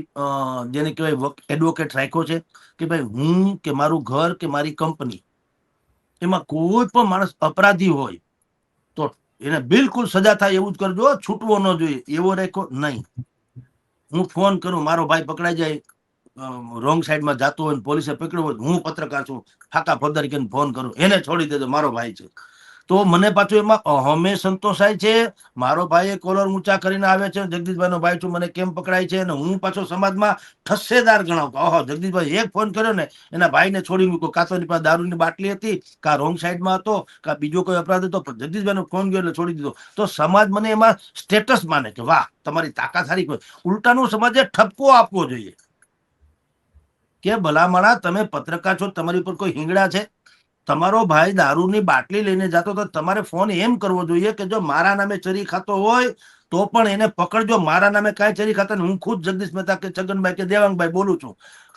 જેને કહેવાય એડવોકેટ રાખ્યો છે કે ભાઈ હું કે મારું ઘર કે મારી કંપની, એમાં કોઈ પણ માણસ અપરાધી હોય તો એને બિલકુલ સજા થાય એવું જ કરજો, છૂટવો ન જોઈએ એવો રાખ્યો નહીં. હું ફોન કરું, મારો ભાઈ પકડાઈ જાય, રોંગ સાઈડમાં જતો હોય, પોલીસે પકડ્યો હોય, હું પત્રકાર છું, ફાકા ફોદારી કરીને ફોન કરું, એને છોડી દેજો, મારો ભાઈ છે. તો મને પાછું એમાં અહમે સંતોષાય છે. મારો ભાઈ કોલર ઊંચા કરીને આવે છે, જગદીશભાઈ નો ભાઈ છું, મને કેમ પકડાય છે? અને હું પાછો સમાજમાં ઠસ્સેદાર ગણાવ. ઓહો, જગદીશભાઈ એક ફોન કર્યો ને એના ભાઈને છોડી મૂક્યો, કાં તો એની પાસે દારૂની બાટલી હતી, કાં રોંગ સાઈડમાં હતો, કાં બીજો કોઈ અપરાધ હતો, પણ જગદીશભાઈ નો ફોન ગયો એટલે છોડી દીધો. તો સમાજ મને એમાં સ્ટેટસ માને કે વાહ, તમારી તાકાત સારી. કોઈ ઉલટાનું સમાજે ઠપકો આપવો જોઈએ કે ભલામણા તમે પત્રકાર છો, તમારી ઉપર કોઈ હિંગડા છે? તમારો ભાઈ દારૂની બાટલી લઈને જતો તો તમારે ફોન એમ કરવો જોઈએ કે જો મારા નામે ચરી ખાતો હોય તો પણ એને પકડજો, મારા નામે કાંઈ ચરી ખાતા. હું ખુદ જગદીશ મહેતા કે છગનભાઈ કે દેવાંગભાઈ બોલું છું,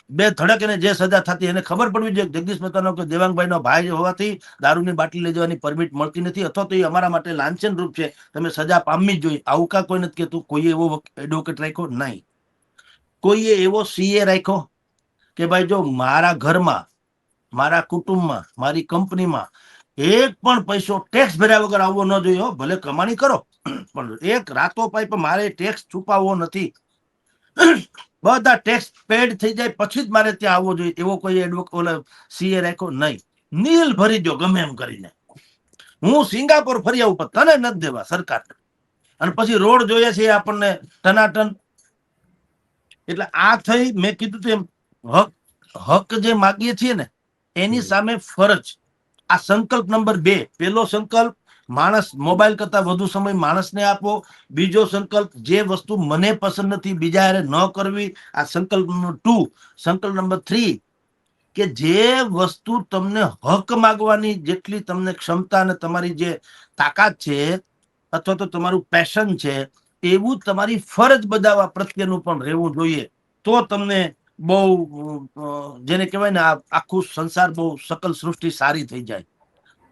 બે ધડક એને જે સજા થતી એને ખબર પડવી જોઈએ. જગદીશ મહેતાનો કે દેવાંગભાઈનો ભાઈ હોવાથી દારૂની બાટલી લઈ જવાની પરમિટ મળતી નથી, અથવા તો એ અમારા માટે લાંછન રૂપ છે, તમે સજા પામવી જ જોઈએ. આવું કા કોઈ નથી કહેતું. કોઈએ એવો એડવોકેટ રાખ્યો નહીં. કોઈએ એવો સીએ રાખ્યો કે ભાઈ જો મારા ઘરમાં, મારા કુટુંબમાં, મારી કંપનીમાં એક પણ પૈસો ટેક્સ ભર્યા વગર આવવો ન જોઈએ. ભલે કમાણી કરો, પણ એક રાતો પાઈ પણ મારે ટેક્સ છુપાવવો નથી. બધા ટેક્સ પેડ થઈ જાય પછી જ મારે ત્યાં આવવો જોઈએ. એવો કોઈ એડવોકેટ સીએ રાખ્યો નહીં. નીલ ભરી દો ગમે એમ કરીને. હું સિંગાપોર ફરી આવું પણ તને નથી દેવા સરકાર. અને પછી રોડ જોઈએ છે આપણને ટનાટન. એટલે આ થઈ, મેં કીધું તેમ હક જે માગીએ છીએ ને એની સામે ફરજ. આ સંકલ્પ નંબર 2. પેલો સંકલ્પ, માણસ મોબાઈલ કરતા વધુ સમય માણસને આપો. બીજો સંકલ્પ, જે વસ્તુ મને પસંદ નથી બીજા હારે ન કરવી. આ સંકલ્પ નંબર 2. સંકલ્પ નંબર 3 કે જે વસ્તુ તમને હક માગવાની જેટલી તમને ક્ષમતા અને તમારી જે તાકાત છે અથવા તો તમારું પેશન છે, એવું તમારી ફરજ બજાવવા પ્રત્યેનું પણ રહેવું જોઈએ. તો તમને બહુ જેને કહેવાય ને આ આખું સંસાર, બહુ સકલ સૃષ્ટિ સારી થઈ જાય.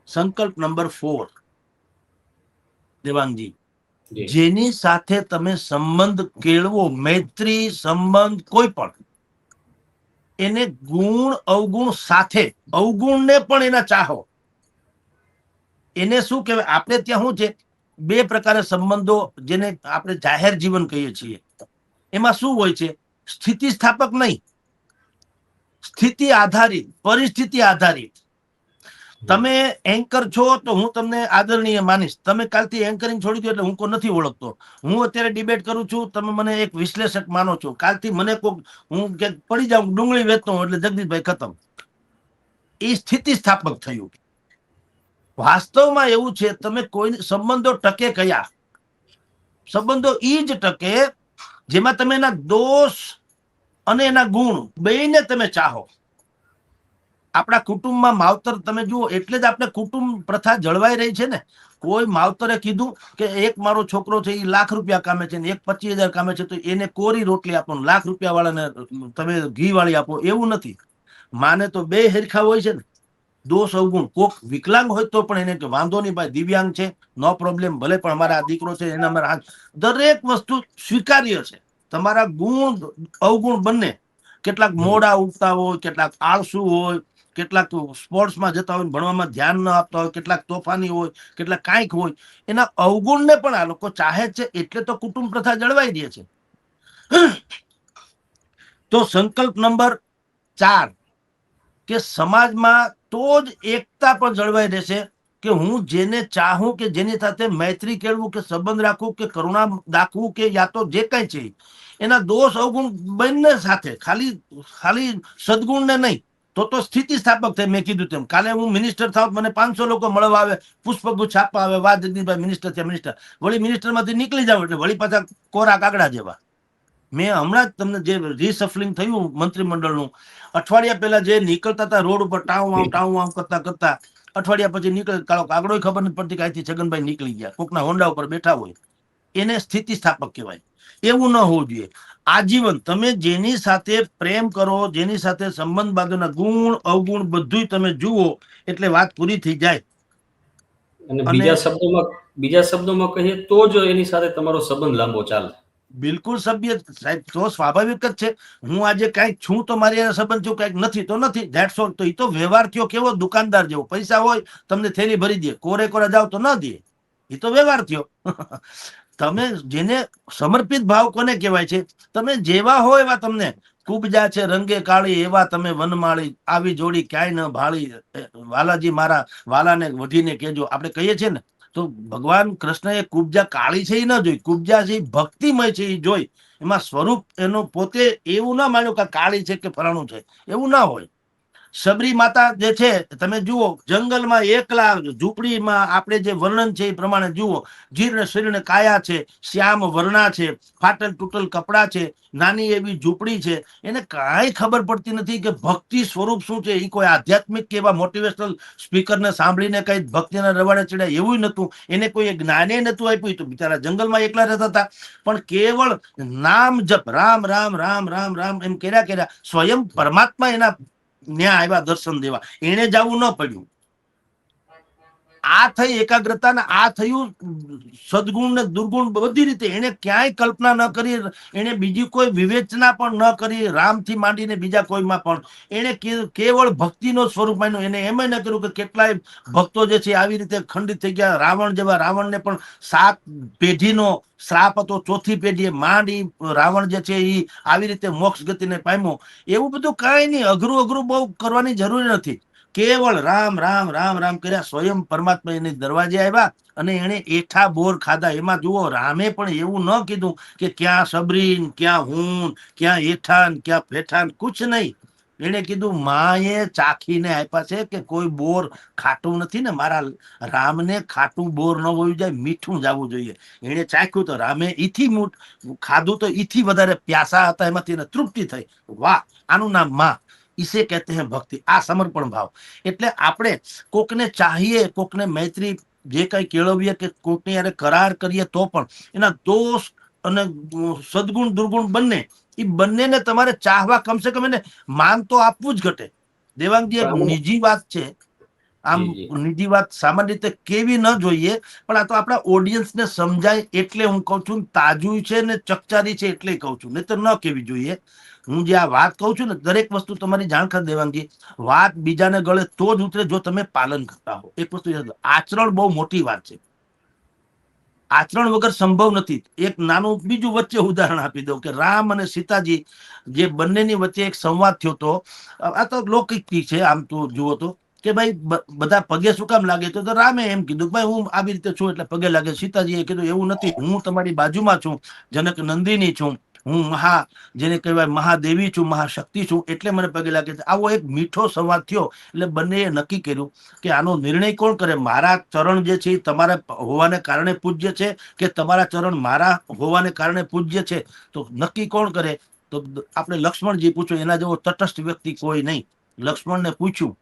સંકલ્પ નંબર 4 દેવાંગજી, જેની સાથે તમે સંબંધ કેળવો, મૈત્રી સંબંધ કોઈ પણ, એને ગુણ અવગુણ સાથે, અવગુણને પણ એના ચાહો. એને શું કહેવાય, આપણે ત્યાં શું છે, 2 પ્રકારે સંબંધો, જેને આપણે જાહેર જીવન કહીએ છીએ. એમાં શું હોય છે? સ્થિતિ સ્થાપક નહીં, સ્થિતિ આધારિત, પરિસ્થિતિ આધારિત. તમે એન્કર છો તો હું તમને આદરણીય માનીશ. તમે કાલથી એન્કરિંગ છોડી દો એટલે હું કોઈ નથી ઓળખતો. હું અત્યારે ડિબેટ કરું છું, તમે મને એક વિશ્લેષક માનો છો. કાલથી મને કોક, હું કે પડી જાઉં ડુંગળી વેચતો એટલે જગદીશભાઈ ખતમ. એ સ્થિતિ સ્થાપક થયું. વાસ્તવમાં એવું છે, તમે કોઈ સંબંધો ટકે કયા? સંબંધો ઈ જ ટકે જેમાં તમે એના દોષ અને એના ગુણ બેયને તમે ચાહો. આપણા કુટુંબમાં માવતર તમે જુઓ, એટલે જ આપણે કુટુંબ પ્રથા જળવાઈ રહી છે ને. કોઈ માવતરે કીધું કે એક મારો છોકરો છે એ લાખ રૂપિયા કામે છે ને એક 25,000 કામે છે, તો એને કોરી રોટલી આપો, લાખ રૂપિયા વાળાને તમે ઘી વાળી આપો, એવું નથી. માને તો બે હરખા હોય છે ને. દોષ અવગુણ, કોક વિકલાંગ હોય તો પણ એને કે વાંધો નહીં ભાઈ, દિવ્યાંગ છે, નો પ્રોબ્લેમ, ભલે પણ અમારા આ દીકરો છે એના અમારા દરેક વસ્તુ સ્વીકાર્ય છે. તમારા ગુણ અવગુણ બંને. કેટલાક મોડા ઉઠતા હોય, કેટલાક આળસુ હોય, કેટલાક સ્પોર્ટ્સમાં જતા હોય, ભણવામાં ધ્યાન ન આપતા હોય, કેટલાક તોફાની હોય, કેટલાક કાંઈક હોય, એના અવગુણને પણ આ લોકો ચાહે છે, એટલે તો કુટુંબ પ્રથા જળવાઈ દે છે. તો સંકલ્પ નંબર 4 કે સમાજમાં તો જ એકતા પણ જળવાઈ રહેશે કે હું જેને ચાહું કે જેની સાથે મૈત્રી કેળવું કે સંબંધ રાખવું કે કરુણા દાખવું કે યા તો જે કઈ છે એના દોષ અવગુણ બંને સાથે, ખાલી ખાલી સદગુણને નહીં, તો સ્થિતિ સ્થાપક થાય. મેં કીધું તેમ કાલે હું મિનિસ્ટર થાવ, મને 500 લોકો મળવા આવે, પુષ્પગુચ્છ છાપવા આવે, વાહ જગદીશભાઈ મિનિસ્ટર છે મિનિસ્ટર, વળી મિનિસ્ટર માંથી નીકળી જાવ એટલે વળી પાછા કોરા કાગડા જેવા. મેં હમણાં જ તમને જે રીસફલિંગ થયું મંત્રીમંડળનું, અઠવાડિયા પહેલા જે નીકળતા હતા રોડ ઉપર ટાઉં આમ કરતા કરતા, અઠવાડિયા પછી નીકળે કાળો કાગડો ખબર નથી પડતી કે અહીંથી છગનભાઈ નીકળી ગયા, કોકના હોન્ડા ઉપર બેઠા હોય. એને સ્થિતિ સ્થાપક કહેવાય. એવું ન હોવું જોઈએ. આજીવન તમે જેની સાથે પ્રેમ કરો, જેની સાથે સંબંધ બાંધોના ગુણ અવગુણ બધું તમે જુઓ એટલે વાત પૂરી થઈ જાય. અને અને બીજા શબ્દોમાં કહીએ તો જ એની સાથે તમારો સંબંધ લાંબો ચાલે. બિલકુલ સભ્ય સાહેબ, તો સ્વાભાવિક જ છે. હું આજે કઈક છું તો મારી સંબંધ છું, કઈક નથી તો નથી, ધેટ્સ ઓલ. તો એ તો વ્યવહાર થયો કેવો દુકાનદાર જેવો, પૈસા હોય તમને થેલી ભરી દે, કોરે કોરા જાવ તો ન દે, એ તો વ્યવહાર થયો. તમે જેને સમર્પિત ભાવ કોને કહેવાય છે? તમે જેવા હો એવા તમને કુબજા છે રંગે કાળી, એવા તમે વનમાળી, આવી જોડી ક્યાંય ન ભાળી, વાલાજી મારા વાલાને વઢીને કેજો. આપણે કહીએ છીએ ને, તો ભગવાન કૃષ્ણ એ કુબજા કાળી છે એ ન જોઈ, કુબજા છે ભક્તિમય છે એ જોઈ. એમાં સ્વરૂપ એનો પોતે એવું ના માન્યું કે કાળી છે કે ફલાણું છે, એવું ના હોય. સબરી માતા જે છે તમે જુઓ, જંગલમાં એકલા ઝૂંપડીમાં આપણે જે વર્ણન છે એ પ્રમાણે જુઓ, જીર્ણ શીર્ણ કાયા છે, શ્યામ વર્ણા છે, ફાટલ તૂટલ કપડા છે, નાની એવી ઝૂંપડી છે. એને કાંઈ ખબર પડતી નથી કે ભક્તિ સ્વરૂપ શું છે. એ કોઈ આધ્યાત્મિક કે એવા મોટિવેશનલ સ્પીકરને સાંભળીને કઈ ભક્તિના રવાડે ચડ્યા એવું નતું. એને કોઈ જ્ઞાને નતું આપ્યું. તો બિચારા જંગલમાં એકલા રહેતા હતા, પણ કેવળ નામ જપ, રામ રામ રામ રામ રામ એમ કર્યા સ્વયં પરમાત્મા એના ન્યા આવ્યા દર્શન દેવા. એને જવું ન પડ્યું. આ થઈ એકાગ્રતા ને આ થયું સદગુણ ને દુર્ગુણ બધી રીતે. એને ક્યાંય કલ્પના ન કરી, એને બીજી કોઈ વિવેચના પણ ન કરી, રામથી માંડીને બીજા કોઈમાં પણ એને કેવળ ભક્તિનો સ્વરૂપ માન્યો. એને એમ ન કર્યું કે કેટલાય ભક્તો જે છે આવી રીતે ખંડિત થઈ ગયા. રાવણ જેવા, રાવણને પણ 7 પેઢીનો શ્રાપ હતો, 4થી પેઢીએ માંડી રાવણ જે છે એ આવી રીતે મોક્ષ ગતિને પામ્યો. એવું બધું કઈ નહીં, અઘરું બહુ કરવાની જરૂર નથી. કેવળ રામ રામ રામ રામ કર્યા. સ્વયં પરમાત્મા એને દરવાજે આવ્યા અને એને એઠા બોર ખાધા. એમાં જુઓ, રામે પણ એવું ન કીધું કે ક્યાં સબરીન, ક્યાં હું, ક્યાં એઠાન, ક્યાં ફેઠાન, કુછ નહીં. એને કીધું માએ ચાખીને આપ્યા છે કે કોઈ બોર ખાટું નથી ને, મારા રામને ખાટું બોર ન હોવું જોઈએ, મીઠું જવું જોઈએ. એને ચાખ્યું તો રામે ઈથી ખાધું તો ઈથી વધારે પ્યાસા હતા, એમાંથી એને તૃપ્તિ થઈ. વાહ, આનું નામ માં, इसे कहते हैं भक्ति. આ સમર્પણ ભાવ. એટલે આપણે કોકને ચાહીએ, કોકને મૈત્રી જે કઈ કેળવીએ કે કોકની યારે કરાર કરીએ તો પણ એના દોષ અને સદગુણ દુર્ગુણ બંને, એ બંનેને તમારે ચાહવા. કમસે કમ એને માન તો આપવું જ ઘટે. દેવાંગજી, એક નિજી વાત છે, આમ જી જી. નિજી વાત સામાન્ય રીતે કેવી ન જોઈએ, પણ આ તો આપણા ઓડિયન્સને સમજાય એટલે હું કહું છું. તાજું છે ને ચકચારી છે એટલે કહું છું, નહીં તો ન કેવી જોઈએ. હું જે આ વાત કહું છું ને, દરેક વસ્તુ તમારી જાણકાર દેવાંગજી, વાત બીજાને ગળે તો જ ઉતરે જો તમે પાલન કરતા હો. એક વસ્તુ આચરણ બહુ મોટી વાત છે. આચરણ વગર સંભવ નથી. એક નાનું બીજું વચ્ચે ઉદાહરણ આપી દઉં કે રામ અને સીતાજી જે બંનેની વચ્ચે એક સંવાદ થયો હતો. આ તો લૌકિક છે, આમ તો જુઓ તો કે ભાઈ બધા પગે શું કામ લાગે? તો રામે એમ કીધું ભાઈ હું આવી રીતે છું એટલે પગે લાગે. સીતાજીએ કીધું એવું નથી, હું તમારી બાજુમાં છું, જનક નંદિની છું, હું જેને કહેવાય મહાદેવી છું, મહાશક્તિ છું, એટલે મને પગે લાગે છે. આવો એક મીઠો સંવાદ થયો એટલે બંનેએ નક્કી કર્યું કે આનો નિર્ણય કોણ કરે? મારા ચરણ જે છે તમારા હોવાને કારણે પૂજ્ય છે કે તમારા ચરણ મારા હોવાને કારણે પૂજ્ય છે? તો નક્કી કોણ કરે? તો આપણે લક્ષ્મણજી પૂછ્યું. એના જેવો તટસ્થ વ્યક્તિ કોઈ નહીં. લક્ષ્મણને પૂછ્યું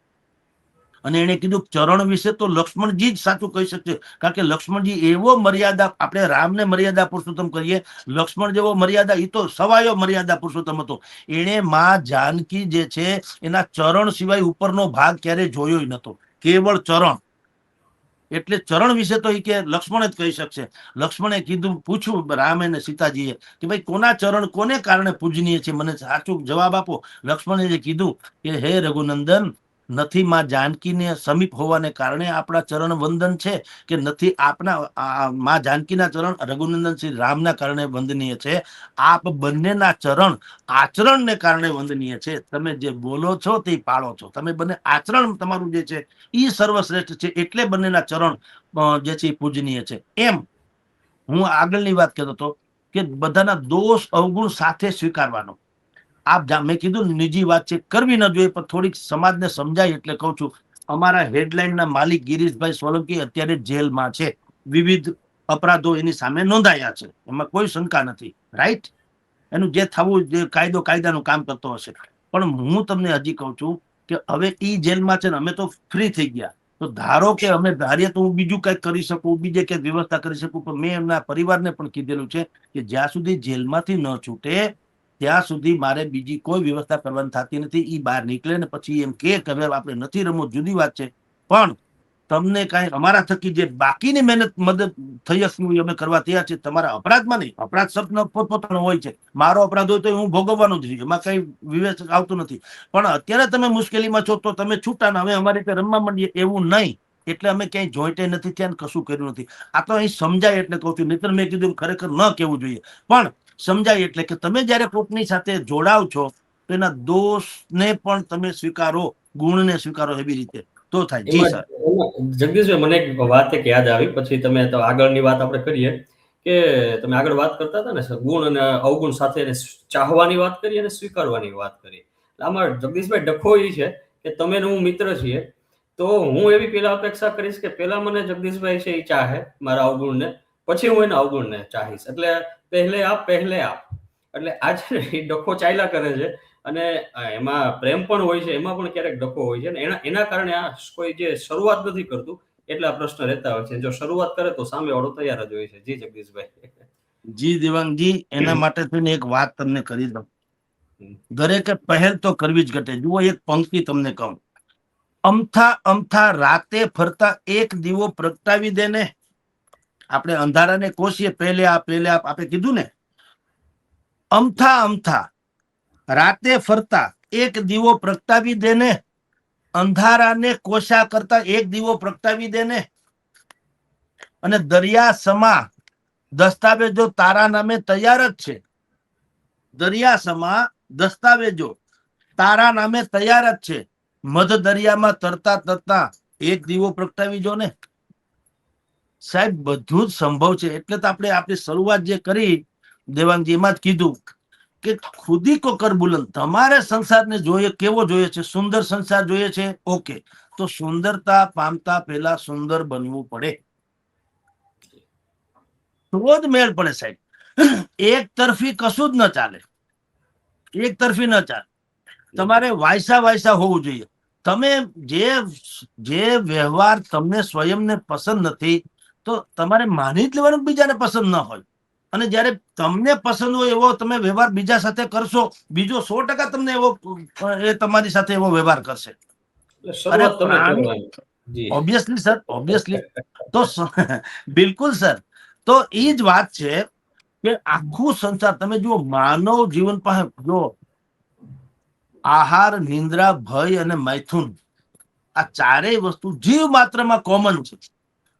અને એને કીધું ચરણ વિશે તો લક્ષ્મણજી જ સાચું કહી શકશે, કારણ કે લક્ષ્મણજી એવો મર્યાદા, આપણે રામને મર્યાદા પુરુષોત્તમ કરીએ, લક્ષ્મણ જેવો મર્યાદા, એ તો સવાયો મર્યાદા પુરુષોત્તમ હતો. એને માં જાનકી જે છે એના ચરણ સિવાય ઉપરનો ભાગ ક્યારે જોયો નતો, કેવળ ચરણ. એટલે ચરણ વિશે તો એ કે લક્ષ્મણ જ કહી શકશે. લક્ષ્મણે કીધું, પૂછ્યું રામે ને સીતાજીએ કે ભાઈ કોના ચરણ કોને કારણે પૂજનીય છે, મને સાચું જવાબ આપો. લક્ષ્મણે જે કીધું કે હે રઘુનંદન, નથી માં જાનકીને સમીપ હોવાને કારણે આપણા ચરણ વંદન છે, કે નથી આપના માં જાનકીના ચરણ રઘુનંદન શ્રી રામના કારણે વંદનીય છે? આપ બંનેના ચરણ આચરણને કારણે વંદનીય છે. તમે જે બોલો છો તે પાળો છો, તમે બંને આચરણ તમારું જે છે એ સર્વશ્રેષ્ઠ છે, એટલે બંનેના ચરણ જે છે એ પૂજનીય છે. એમ હું આગળની વાત કરતો હતો કે બધાના દોષ અવગુણ સાથે સ્વીકારવાનો. મેં કીધું નિજી વાત છે, કરવી ન જોઈએ, પણ થોડીક સમાજને સમજાય એટલે કહું છું. અમારા હેડલાઇનના માલિક ગિરીશભાઈ સોલંકી અત્યારે જેલમાં છે. વિવિધ અપરાધો એની સામે નોંધાયા છે, એમાં કોઈ શંકા નથી. રાઈટ, એનું જે થવું, જે કાયદાનું કામ કરતો હશે. પણ હું તમને હજી કહું છું કે હવે ઈ જેલમાં છે ને અમે તો ફ્રી થઈ ગયા. તો ધારો કે અમે ધારીએ તો હું બીજું કંઈક કરી શકું, બીજે કંઈક વ્યવસ્થા કરી શકું, પણ મેં એમના પરિવારને પણ કીધેલું છે કે જ્યાં સુધી જેલમાંથી ન છૂટે ત્યાં સુધી મારે બીજી કોઈ વ્યવસ્થા કરવાની થતી નથી. એ બહાર નીકળે ને પછી એમ કે હવે આપણે નથી રમવું, જુદી વાત છે, પણ તમને કાંઈ અમારા થકી જે બાકીની મહેનત મદદ થઈ હશે અમે કરવા તૈયાર છે. તમારા અપરાધમાં નહીં, અપરાધ શબ્દ પોતપોતાનો હોય છે. મારો અપરાધ હોય તો હું ભોગવવાનો જ છું, એમાં કઈ વિવેચ આવતું નથી. પણ અત્યારે તમે મુશ્કેલીમાં છો તો તમે છૂટા ને હવે અમારી રીતે રમવા માંડીએ, એવું નહીં. એટલે અમે ક્યાંય જોઈન્ટે નથી થયા, કશું કર્યું નથી. આ તો અહીં સમજાય એટલે કહું છું, નહીતર મેં કીધું ખરેખર ન કહેવું જોઈએ. પણ સમજાય એટલે કે તમે જયારે કોકની સાથે જોડાવ છો તો એના દોષને પણ તમે સ્વીકારો, ગુણને સ્વીકારો, એવી રીતે તો થાય. જી સર. જગદીશભાઈ, મને એક વાત એક યાદ આવી, પછી તમે તો આગળની વાત આપણે કરીએ કે તમે આગળ વાત કરતા હતા ને ગુણ અને અવગુણ સાથે ચાહવાની વાત કરી અને સ્વીકારવાની વાત કરી. આમાં જગદીશભાઈ ડખો એ છે કે તમે ને હું મિત્ર છીએ, તો હું એવી પેલા અપેક્ષા કરીશ કે પેલા મને જગદીશભાઈ છે એ ચાહે મારા અવગુણને, પછી હું એના અવગુણને ચાહીશ. એટલે પહેલે આપ. એટલે આજે એ ડખો ચાલ્યા કરે છે. અને એમાં પ્રેમ પણ હોય છે, એમાં પણ ક્યારેક ડખો હોય છે, ને એના કારણે આ કોઈ જે શરૂઆત નથી કરતું એટલા પ્રશ્ન રહેતા હોય છે. જો શરૂઆત કરે તો સામે વાળો તૈયાર જ હોય છે. જી જગદીશભાઈ. જી દેવાંગજી, એના માટે થઈને એક વાત તમને કરી દઉં. દરેકે પહેલ તો કરવી જ ઘટે. જુઓ, એક પંક્તિ તમને કહું, અમથા રાતે ફરતા એક દીવો પ્રગટાવી દે ને. આપણે અંધારાને કોશીએ, પહેલે આપણે કીધું ને, અમથા રાતે ફરતા એક દીવો પ્રગટાવી દે ને, અંધારાને કોશા કરતા એક દીવો પ્રગટાવી દે ને. અને દરિયા સમા દસ્તાવેજો તારા નામે તૈયાર જ છે. દરિયા સમા દસ્તાવેજો તારા નામે તૈયાર જ છે. મધ દરિયામાં તરતા એક દીવો પ્રગટાવી જો ને. સાહેબ, બધું જ સંભવ છે. એટલે તો આપણે આપણી શરૂઆત જે કરી દેવાંગજી, એમાં જ કીધું કે ખુદી કો કર બુલંદ. તમારે સંસારને જોઈએ કેવો જોઈએ છે? સુંદર સંસાર જોઈએ છે? ઓકે, તો સુંદરતા પામતા પહેલા સુંદર બનવું પડે, તો જ મેળ પડે સાહેબ. એક તરફી કશું જ ન ચાલે, એક તરફી ન ચાલે. તમારે વાયસા હોવું જોઈએ. તમે જે વ્યવહાર તમને સ્વયંને પસંદ નથી, તો તમારે માની જ લેવાનું બીજાને પસંદ ન હોય. અને જયારે તમને પસંદ હોય એવો તમે વ્યવહાર બીજા સાથે કરશો, બીજો 100% તમને એવો એ તમારી સાથે એવો વ્યવહાર કરશે. અરે શરૂઆત તમે પ્રાણી, જી. Obviously sir, obviously. તો બિલકુલ સર. તો એ જ વાત છે કે આખું સંસાર તમે જુઓ, માનવ જીવન પાસે જો આહાર, નિંદ્રા, ભય અને મૈથુન, આ ચારેય વસ્તુ જીવ માત્રમાં કોમન છે.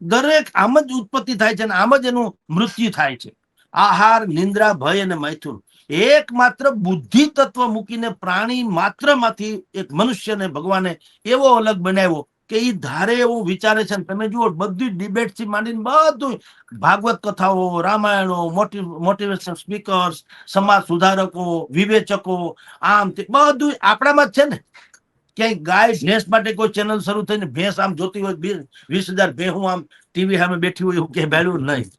દરેક આમ જ ઉત્પત્તિ થાય છે અને આમ જ એનું મૃત્યુ થાય છે. આહાર, નિંદ્રા, ભય અને મૈથુન. એકમાત્ર બુદ્ધિ તત્વ મૂકીને પ્રાણી માત્રમાંથી એક મનુષ્યને ભગવાને એવો અલગ બનાવ્યો કે એ ધારે એવું વિચારે છે. તમે જુઓ, બધી ડિબેટ થી માંડીને બધું, ભાગવત કથાઓ, રામાયણો, મોટિવેશન સ્પીકર્સ, સમાજ સુધારકો, વિવેચકો, આમ તે બધું આપણામાં જ છે ને. ક્યાંય ગાય ભેંસ માટે કોઈ ચેનલ શરૂ થઈને ભેંસ આમ જોતી હોય, 20,000 ભેહું આમ ટીવી સામે બેઠી હોય, એવું કે ભેળ્યું નહીં.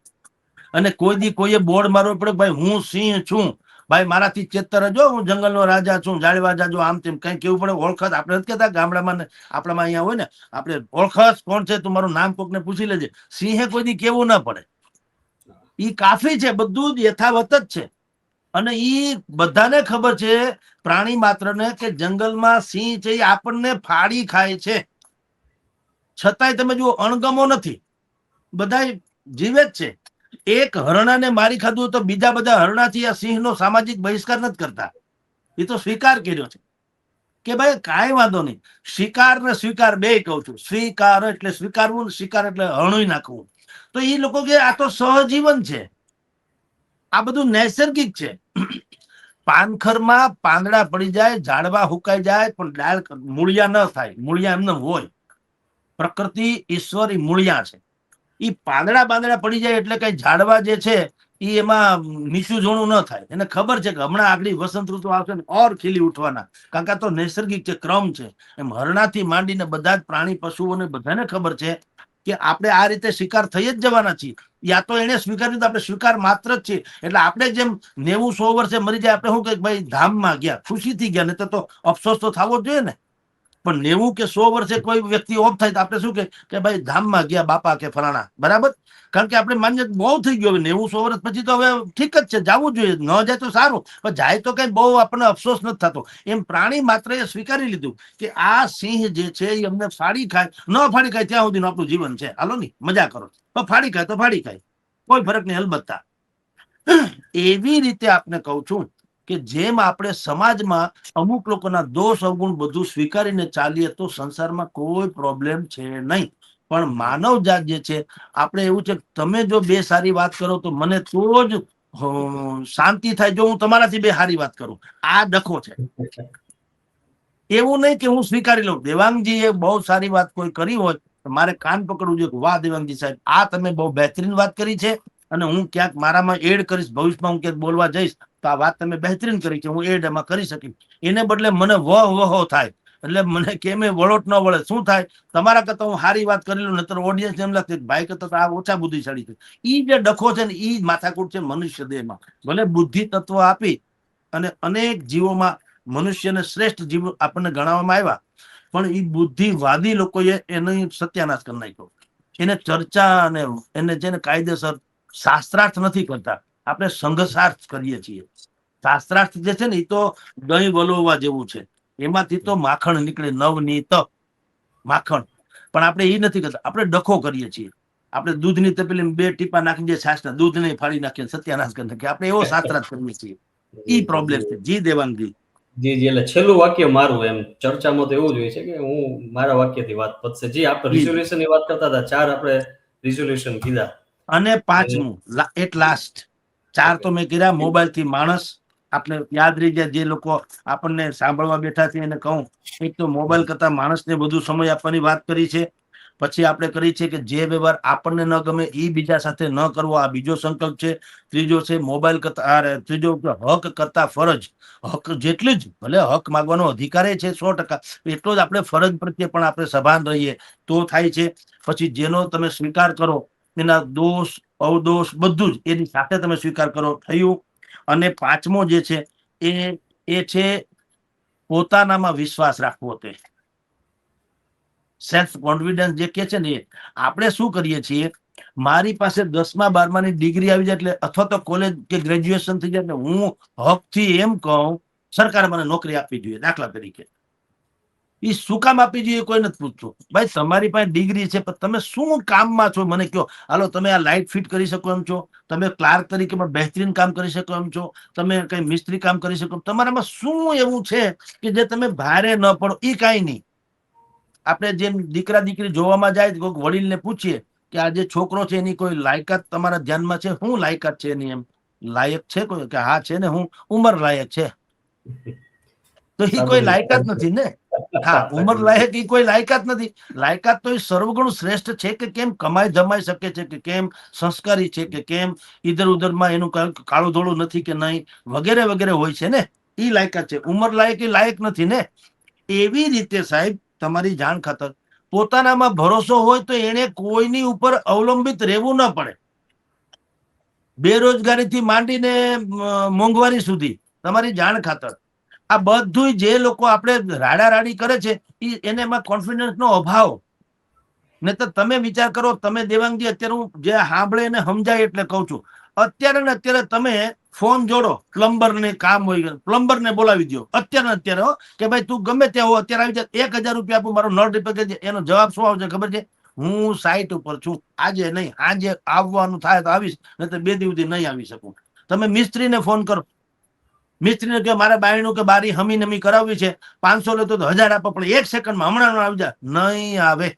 અને કોઈએ બોર્ડ મારવો પડે, ભાઈ હું સિંહ છું, ભાઈ મારાથી ચેતર જો, હું જંગલનો રાજા છું, જાળવા જાજો, આમ તેમ કઈ કેવું પડે. ઓળખત આપણે નથી કહેતા ગામડામાં ને આપણામાં અહીંયા હોય ને, આપણે ઓળખત કોણ છે, તું મારું નામ કોકને પૂછી લેજે. સિંહે કોઈ દી કેવું ના પડે. ઈ કાફી છે, બધું જ યથાવત જ છે. અને ઈ બધાને ખબર છે, પ્રાણી માત્રને, કે જંગલમાં સિંહ છે એ આપણને ફાડી ખાય છે. છતાંય તમે જુઓ, અણગમો નથી, બધા જીવે જ છે. એક હરણાને મારી ખાધું તો બીજા બધા હરણાથી આ સિંહનો સામાજિક બહિષ્કાર નથી કરતા. એ તો સ્વીકાર કર્યો છે. કે ભાઈ કાંઈ વાંધો નહીં, સ્વીકાર ને સ્વીકાર બે કહું છું. સ્વીકાર એટલે સ્વીકારવું, સ્વીકાર એટલે હણુઈ નાખવું. તો એ લોકો કે આ તો સહજીવન છે, આ બધું નૈસર્ગિક છે. પાનખરમાં પાંદડા પડી જાય, ઝાડવા હુકાઈ જાય, પણ ડાળ મૂળિયા ન થાય. મૂળિયા એમને હોય. પ્રકૃતિ ઈશ્વર ઈ મૂળિયા છે. ઈ પાંદડા પાંદડા પડી જાય એટલે કઈ ઝાડવા જે છે ઈ એમાં નીચું જોણું ન થાય. એને ખબર છે કે હમણાં આગળ વસંત ઋતુ આવશે ને ઓર ખીલી ઉઠવાના, કારણ કે આ તો નૈસર્ગિક છે, ક્રમ છે. એમ હરણાથી માંડીને બધા જ પ્રાણી પશુઓને બધાને ખબર છે કે આપણે આ રીતે શિકાર થઈ જ જવાના છીએ. યા તો એને સ્વીકાર્યું તો આપણે સ્વીકાર માત્ર જ છીએ. એટલે આપણે જેમ 90-100 વર્ષે મરી જાય, આપણે શું કે ભાઈ ધામમાં ગયા, ખુશીથી ગયા, નહીં તો અફસોસ તો થવો જ જોઈએ ને. પણ 90 કે 100 વર્ષે કોઈ વ્યક્તિ ઓફ થાય તો આપણે શું કે ભાઈ ધામમાં ગયા બાપા કે ફલાણા, બરાબર. કારણ કે આપણે માન્ય બહુ થઈ ગયો. 90-100 વર્ષ પછી તો હવે ઠીક જ છે, જવું જોઈએ. ન જાય તો સારું, પણ જાય તો કઈ બહુ આપણને અફસોસ નથી થતો. એમ પ્રાણી માત્ર એ સ્વીકારી લીધું કે આ સિંહ જે છે એ અમને ફાડી ખાય, ન ફાડી ખાય ત્યાં સુધીનું આપણું જીવન છે. હાલો ની મજા કરો, પણ ફાડી ખાય તો ફાડી ખાય, કોઈ ફરક નહીં. અલબત્તા એવી રીતે આપને કહું છું કે જેમ આપણે સમાજમાં અમુક લોકોના દોષ અવગુણ બધું સ્વીકારીને ચાલીએ તો સંસારમાં કોઈ પ્રોબ્લેમ છે નહીં. પણ માનવ જાત જે છે, આપણે એવું છે, તમે જો બે સારી વાત કરો તો મને તો જ શાંતિ થાય જો હું તમારાથી બે સારી વાત કરું. આ ડખો છે. એવું નહીં કે હું સ્વીકારી લઉં. દેવાંગજી એ બહુ સારી વાત કોઈ કરી હોય તો મારે કાન પકડવું જોઈએ. વાહ દેવાંગજી સાહેબ, આ તમે બહુ બહેતરીન વાત કરી છે, અને હું ક્યાંક મારામાં એડ કરીશ. ભવિષ્યમાં હું ક્યાંક બોલવા જઈશ તો આ વાત તમે બહેતરીન કરી છે, હું એડ એમાં કરી શકીશ. એને બદલે મને વહો થાય, એટલે મને કેમે વળોટ ન વળે. શું થાય, તમારા કરતા હું સારી વાત કરી લઉં, નતર ઓડિયન્સ એમ લાગશે ભાઈ કરતા તો આ ઓછા બુદ્ધિશાળી છે. ઈ જે ડખો છે ને, ઈ માથાકૂટ છે મનુષ્ય દેહમાં. ભલે બુદ્ધિ તત્વ આપી અને અનેક જીવોમાં મનુષ્યને શ્રેષ્ઠ જીવ આપણને ગણાવવામાં આવ્યા, પણ એ બુદ્ધિવાદી લોકોએ એનો સત્યાનાશ કરી નાખ્યો. એને ચર્ચા અને એને જેને કાયદેસર શાસ્ત્રાર્થ નથી કરતા, આપણે સંઘર્ષાર્થ કરીએ છીએ. શાસ્ત્રાર્થ જે છે ને એ તો દહીં વલોવવા જેવું છે, એમાંથી તો માખણ નીકળે, નવનીત માખણ. પણ આપણે એ નથી કરતા, આપણે ડખો કરીએ છીએ. આપણે દૂધની તપેલી 2 ટીપા નાખી દઈએ છાશના, દૂધ નહીં ફાડી નાખીએ, સત્યાનાશ કરી નાખીએ. આપણે એવો શાસ્ત્રાર્થ કરીએ છીએ. ઈ પ્રોબ્લેમ છે. જી દેવાંગજી. જી એટલે છેલ્લું વાક્ય મારું. એમ ચર્ચામાં તો એવું જ હોય છે કે હું મારા વાક્યથી વાત પતશે. જી આપણે રિઝોલ્યુશન ની વાત કરતા હતા, 4 આપણે રિઝોલ્યુશન કીધા. અને 5મું એટ લાસ્ટ 4 તો મેં કર્યા. મોબાઈલ થી માણસ, આપણે યાદ રહી જાય જે લોકો આપણને સાંભળવા બેઠા છે એને કહું, એક તો મોબાઈલ કરતા માણસને વધુ સમય આપવાની વાત કરી છે. પછી આપણે કરી છે કે જે વ્યવહાર આપણને ન ગમે એ બીજા સાથે ન કરવો, આ બીજો સંકલ્પ છે. ત્રીજો છે મોબાઈલ કરતા, ત્રીજો હક કરતા ફરજ. હક જેટલી જ, ભલે હક માંગવાનો અધિકાર છે 100%, એટલો જ આપણે ફરજ પ્રત્યે પણ આપણે સભાન રહીએ તો થાય છે. પછી જેનો તમે સ્વીકાર કરો, એના દોષ અવદોષ બધું જ એની સાથે તમે સ્વીકાર કરો, થયું. અને 5મો જે છે એ છે પોતાનામાં વિશ્વાસ રાખવો. તે સેલ્ફ કોન્ફિડન્સ જે કે છે ને, એ આપણે શું કરીએ છીએ, મારી પાસે 10મા-12મા ની ડિગ્રી આવી જાય એટલે, અથવા તો કોલેજ કે ગ્રેજ્યુએશન થઈ જાય, હું હકથી એમ કહું સરકાર મને નોકરી આપવી જોઈએ. દાખલા તરીકે એ શું કામ આપવી જોઈએ કોઈ નથી પૂછતું. ભાઈ તમારી પાસે ડિગ્રી છે, પણ તમે શું કામમાં છો મને કહો. હાલો, તમે આ લાઇટ ફિટ કરી શકો એમ છો, તમે ક્લાર્ક તરીકે પણ બહેતરીન કામ કરી શકો એમ છો, તમે કઈ મિસ્ત્રી કામ કરી શકો. તમારામાં શું એવું છે કે જે તમે ભારે ન પડો? એ કાંઈ નહીં. આપણે જેમ દીકરા દીકરી જોવામાં જાય, કોઈક વડીલને પૂછીએ કે આ જે છોકરો છે એની કોઈ લાયકાત તમારા ધ્યાનમાં છે? શું લાયકાત છે એની? એમ લાયક છે કોઈ? કે હા છે ને, હું ઉંમર લાયક છે. તો એ કોઈ લાયકાત નથી ને. હા, ઉંમર લાયક એ કોઈ લાયકાત નથી. લાયકાત તો એ સર્વગુણ શ્રેષ્ઠ છે કે કેમ કમાઈ ધમાઈ શકે છે, કે કેમ સંસ્કારી છે, કે કેમ ઇધર ઉધરમાં એનું કાળું ધોળું નથી કે નહીં, વગેરે વગેરે હોય છે ને. એ લાયકાત છે. ઉંમર લાયક એ લાયક નથી ને. એવી રીતે સાહેબ, તમારી જાણ ખાતર, પોતાનામાં ભરોસો હોય તો એને કોઈની ઉપર અવલંબિત રહેવું ન પડે. બેરોજગારીથી માંડીને મોંઘવારી સુધી, તમારી જાણ ખાતર, આ બધું જે લોકો આપણે રાડારાડી કરે છે એને એમાં કોન્ફિડન્સ નો અભાવ. ને તો તમે વિચાર કરો, તમે દેવાંગજી અત્યારે હું જે સાંભળે એને સમજાય એટલે કઉ છું. અત્યારે ને અત્યારે તમે ફોન જોડો, પ્લમ્બર ને કામ હોય, પ્લમ્બર ને બોલાવી દો અત્યારે કે ભાઈ તું ગમે ત્યાં હો અત્યારે આવી જાય, 1000 રૂપિયા આપું મારો નળ રિપેર કરી દે. એનો જવાબ શું આવશે ખબર છે? હું સાઈટ ઉપર છું, આજે નહીં, આજે આવવાનું થાય તો આવીશ, નહીં તો 2 દિવસથી નહીં આવી શકું. તમે મિસ્ત્રીને ફોન કરો, મિસ્ત્રીને કે મારે બાયણું કે બારી હમી નમી કરાવવી છે, 500 લેતો તો 1000 આપો, પણ 1 સેકન્ડમાં હમણાં આવી જાય, નહીં આવે,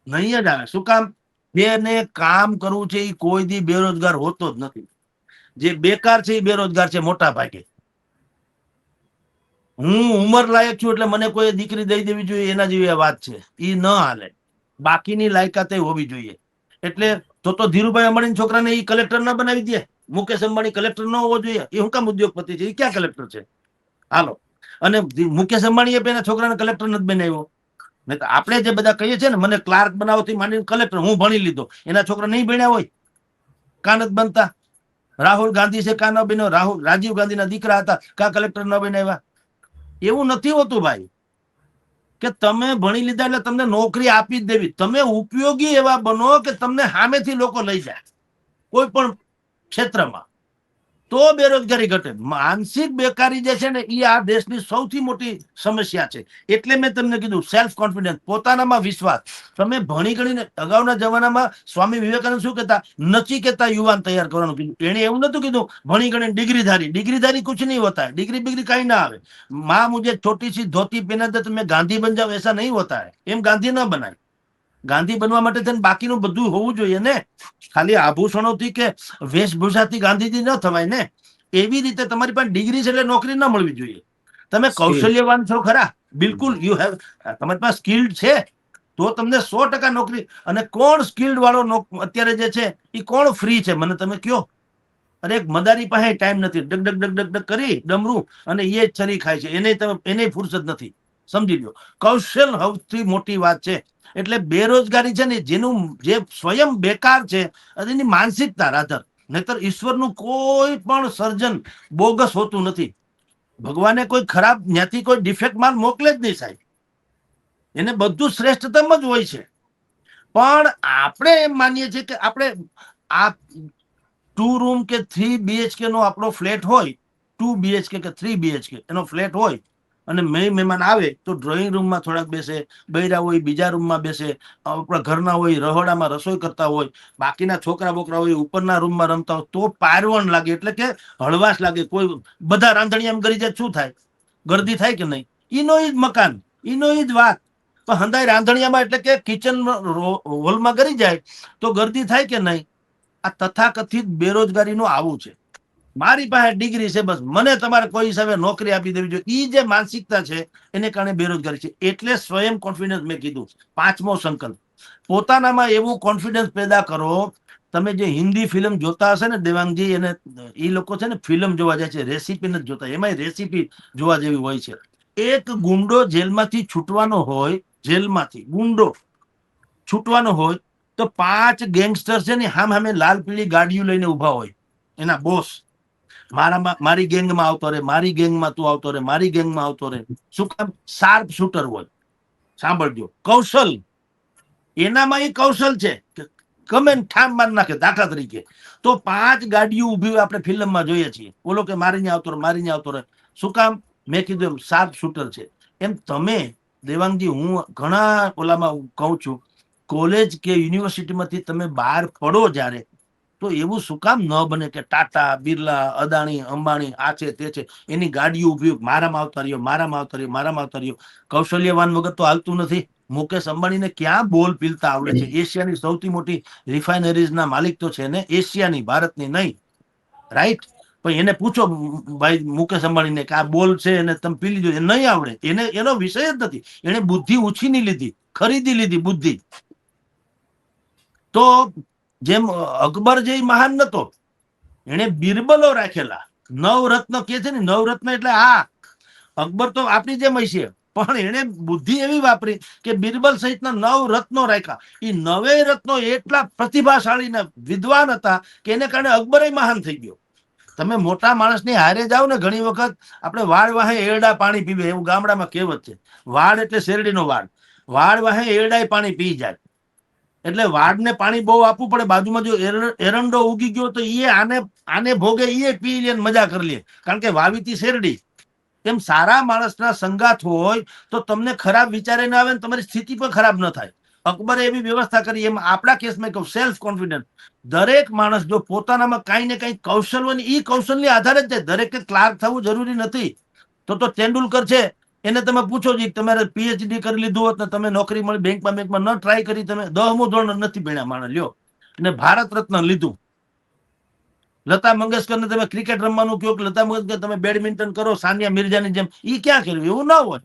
નહીં જ આવે. શું કામ? જેને કામ કરવું છે એ કોઈ દી બેરોજગાર હોતો જ નથી. જે બેકાર છે એ બેરોજગાર છે મોટા ભાગે. હું ઉંમર લાયક છું એટલે મને કોઈ દીકરી દઈ દેવી જોઈએ એના જેવી આ વાત છે, એ ન હાલે. બાકીની લાયકાત હોવી જોઈએ. એટલે તો ધીરુભાઈ અંબાણી છોકરાને એ કલેક્ટર ના બનાવી દે, મુકેશ અંબાણી કલેક્ટર ન હોવો જોઈએ? એ હું કામ ઉદ્યોગપતિ છે, એ ક્યાં કલેક્ટર છે? હાલો. અને મુકેશ અંબાણીએ એના છોકરાને કલેક્ટર નથી બનાવ્યો. નહીં તો આપણે જે બધા કહીએ છીએ ને, મને ક્લાર્ક બનાવથી માંડીને કલેક્ટર, હું ભણી લીધો, એના છોકરા નહીં ભણ્યા હોય, કાં નથી બનતા? રાહુલ ગાંધી છે, કાં ન બન્યો? રાજીવ ગાંધીના દીકરા હતા, કાં કલેક્ટર ન બનાવ્યા? એવું નથી હોતું ભાઈ કે તમે ભણી લીધા એટલે તમને નોકરી આપી જ દેવી. તમે ઉપયોગી એવા બનો કે તમને સામેથી લોકો લઈ જાય કોઈ પણ ક્ષેત્રમાં, તો બેરોજગારી ઘટે. માનસિક બેકારી જે છે ને એ આ દેશની સૌથી મોટી સમસ્યા છે. એટલે મેં તમને કીધું સેલ્ફ કોન્ફિડન્સ, પોતાનામાં વિશ્વાસ. તમે ભણી ગણીને, અગાઉના જમાનામાં સ્વામી વિવેકાનંદ શું કહેતા? નચિકેતા યુવાન તૈયાર કરવાનું કીધું. એને એવું નતું કીધું ભણી ગણીને ડિગ્રીધારી કુછ નહીં હોતા, ડિગ્રી બિગ્રી કઈ ના આવે. माँ मुझे छोटी सी धोती पहना दे तो मैं गांधी बन जाऊं, ऐसा नहीं होता है. એમ ગાંધી ના બનાય. ગાંધી બનવા માટે થઈને બાકીનું બધું હોવું જોઈએ ને. ખાલી આભૂષણોથી કે વેશભૂષાથી ગાંધીજી ન થવાય ને. એવી રીતે તમારી પાસે ડિગ્રી છે એટલે નોકરી ના મળવી જોઈએ. તમે કૌશલ્યવાન છો ખરા, બિલકુલ, યુ હેવ, તમારી પાસે સ્કિલ્ડ છે તો તમને 100% નોકરી. અને કોણ સ્કિલ્ડ વાળો અત્યારે જે છે એ કોણ ફ્રી છે મને તમે કયો? અરે એક મદારી પાસે ટાઈમ નથી, ડગ ડગ ડગ ડગ ડગ કરી ડમરું અને એ જ છરી ખાય છે, એને ફુરસદ નથી. સમજી લો, કૌશલ સૌથી મોટી વાત છે. એટલે બેરોજગારી છે ને, જેનું જે સ્વયં બેકાર છે એની માનસિકતા રાધર. નહીતર ઈશ્વરનું કોઈ પણ સર્જન બોગસ હોતું નથી. ભગવાને કોઈ ખરાબ ત્યાંથી કોઈ ડિફેક્ટ માલ મોકલે જ નહીં સાહેબ. એને બધું શ્રેષ્ઠતમ જ હોય છે. પણ આપણે એમ માનીએ છીએ કે આપણે આ 2 રૂમ કે 3 BHK નો આપણો ફ્લેટ હોય, 2 BHK કે 3 BHK એનો ફ્લેટ હોય, અને મહેમાન આવે તો ડ્રોઈંગ રૂમમાં થોડાક બેસે, બૈરા હોય બીજા રૂમમાં બેસે, આપણા ઘરના હોય રહોડામાં રસોઈ કરતા હોય, બાકીના છોકરા બોકરા હોય ઉપરના રૂમમાં રમતા હોય, તો પારવણ લાગે, એટલે કે હળવાશ લાગે. કોઈ બધા રાંધણિયામ કરી જાય શું થાય? ગરદી થાય કે નહીં? ઈનો ઈ જ મકાન, ઈનો ઈ જ વાત. પણ હંધાઈ રાંધણિયામાં એટલે કે કિચન હોલમાં કરી જાય તો ગરદી થાય કે નહીં? આ તથાકથિત બેરોજગારીનું આવું છે. મારી પાસે ડિગ્રી છે, બસ મને તમારે કોઈ હિસાબે નોકરી આપી દેવી જોઈએ, એ જે માનસિકતા છે એને કારણે બેરોજગારી છે. એટલે સ્વયં કોન્ફિડન્સ મેં કીધું, 5મો સંકલ્પ, પોતાનામાં એવું કોન્ફિડન્સ પેદા કરો. તમે જે હિન્દી ફિલ્મ જોતા હશે ને દેવાંગજી, એને એ લોકો છે ને ફિલ્મ જોવા જાય છે, રેસીપી નથી જોતા. એમાં રેસીપી જોવા જેવી હોય છે. એક ગુંડો જેલમાંથી છૂટવાનો હોય, જેલમાંથી ગુંડો છૂટવાનો હોય તો 5 ગેંગસ્ટર છે ને સામે લાલ પીળી ગાડીઓ લઈને ઉભા હોય, એના બોસ. મારી ગેંગમાં આવતો રે, મારી ગેંગમાં તું આવતો રે, મારી ગેંગમાં આવતો રે. શું કામ? શાર્પ શૂટર હોય. સાંભળજો, કૌશલ, એનામાં એ કૌશલ છે કે ગમે ઠામ માર નાખે. દાખલા તરીકે તો 5 ગાડીઓ ઉભી હોય આપણે ફિલ્મમાં જોઈએ છીએ, બોલો કે મારી ને આવતો રે, મારી ને આવતો રે. શું કામ? મેં કીધું એમ શાર્પ શૂટર છે. એમ તમે દેવાંગજી, હું ઘણા ઓલામાં કહું છું, કોલેજ કે યુનિવર્સિટીમાંથી તમે બહાર પડો જ્યારે, તો એવું શું કામ ન બને કે ટાટા, બિરલા, અદાણી, અંબાણી, આ છે તે છે, એની ગાડીઓ ઉભી, મારામાં આવતા રહ્યો, મારામાં આવતા રહ્યો, મારામાં આવતા રહ્યો. કૌશલ્યવાન વગર તો હાલતું નથી. મુકેશ અંબાણીને ક્યાં બોલ પીલતા આવડે છે? એશિયાની સૌથી મોટી રિફાઇનરીઝના માલિક તો છે ને, એશિયાની, ભારતની નહીં, રાઈટ? પણ એને પૂછો ભાઈ મુકેશ અંબાણીને કે આ બોલ છે એને તમે પી લીધો, એ નહીં આવડે. એનો વિષય જ નથી. એને બુદ્ધિ ઉછીની લીધી, ખરીદી લીધી બુદ્ધિ. તો જેમ અકબર જે મહાન નતો, એને બિરબલો રાખેલા. નવરત્ન કે છે ને, નવરત્ન એટલે હા, અકબર તો આપણી જેમ છે, પણ એને બુદ્ધિ એવી વાપરી કે બિરબલ સહિતના 9 રત્નો રાખ્યા. એ 9 રત્નો એટલા પ્રતિભાશાળી ને વિદ્વાન હતા કે એને કારણે અકબર મહાન થઈ ગયો. તમે મોટા માણસની હારે જાઓ ને, ઘણી વખત આપણે વાળ વાહે એરડા પાણી પીવે, એવું ગામડામાં કહેવત છે. વાડ એટલે શેરડીનો વાડ, વાળ વાહે એરડાય પાણી પી જાય. એટલે વાડને પાણી બહુ આપવું પડે. બાજુમાં જો એરંડો ઉગી ગયો તો એ આને ભોગે, એ પી લે, મજા કરી લે, કારણ કે વાવીતી શેરડી. એમ સારા માણસના સંગાત હોય તો તમને ખરાબ વિચારે ના આવે ને તમારી સ્થિતિ પણ ખરાબ ન થાય. અકબરે એવી વ્યવસ્થા કરી. એમ આપણા કેસમાં કહું સેલ્ફ કોન્ફિડન્સ, દરેક માણસ જો પોતાનામાં કઈ ને કઈ કૌશલ હોય ને એ કૌશલની આધારે જ દરેકે ક્લાર્ક થવું જરૂરી નથી. તો તેંડુલકર છે, એને તમે પૂછો જી તમારે પીએચડી કરી લીધું હોત ને તમે નોકરી મળી બેંકમાં ન ટ્રાય કરી, તમે 10મું ધોરણ નથી ભણ્યા માણસ લ્યો, અને ભારત રત્ન લીધું. લતા મંગેશકરને તમે ક્રિકેટ રમવાનું કહો, લતા મંગેશકર તમે બેડમિન્ટન કરો સાનિયા મિર્ઝાની જેમ, એ ક્યાં કર્યું? એવું ના હોય.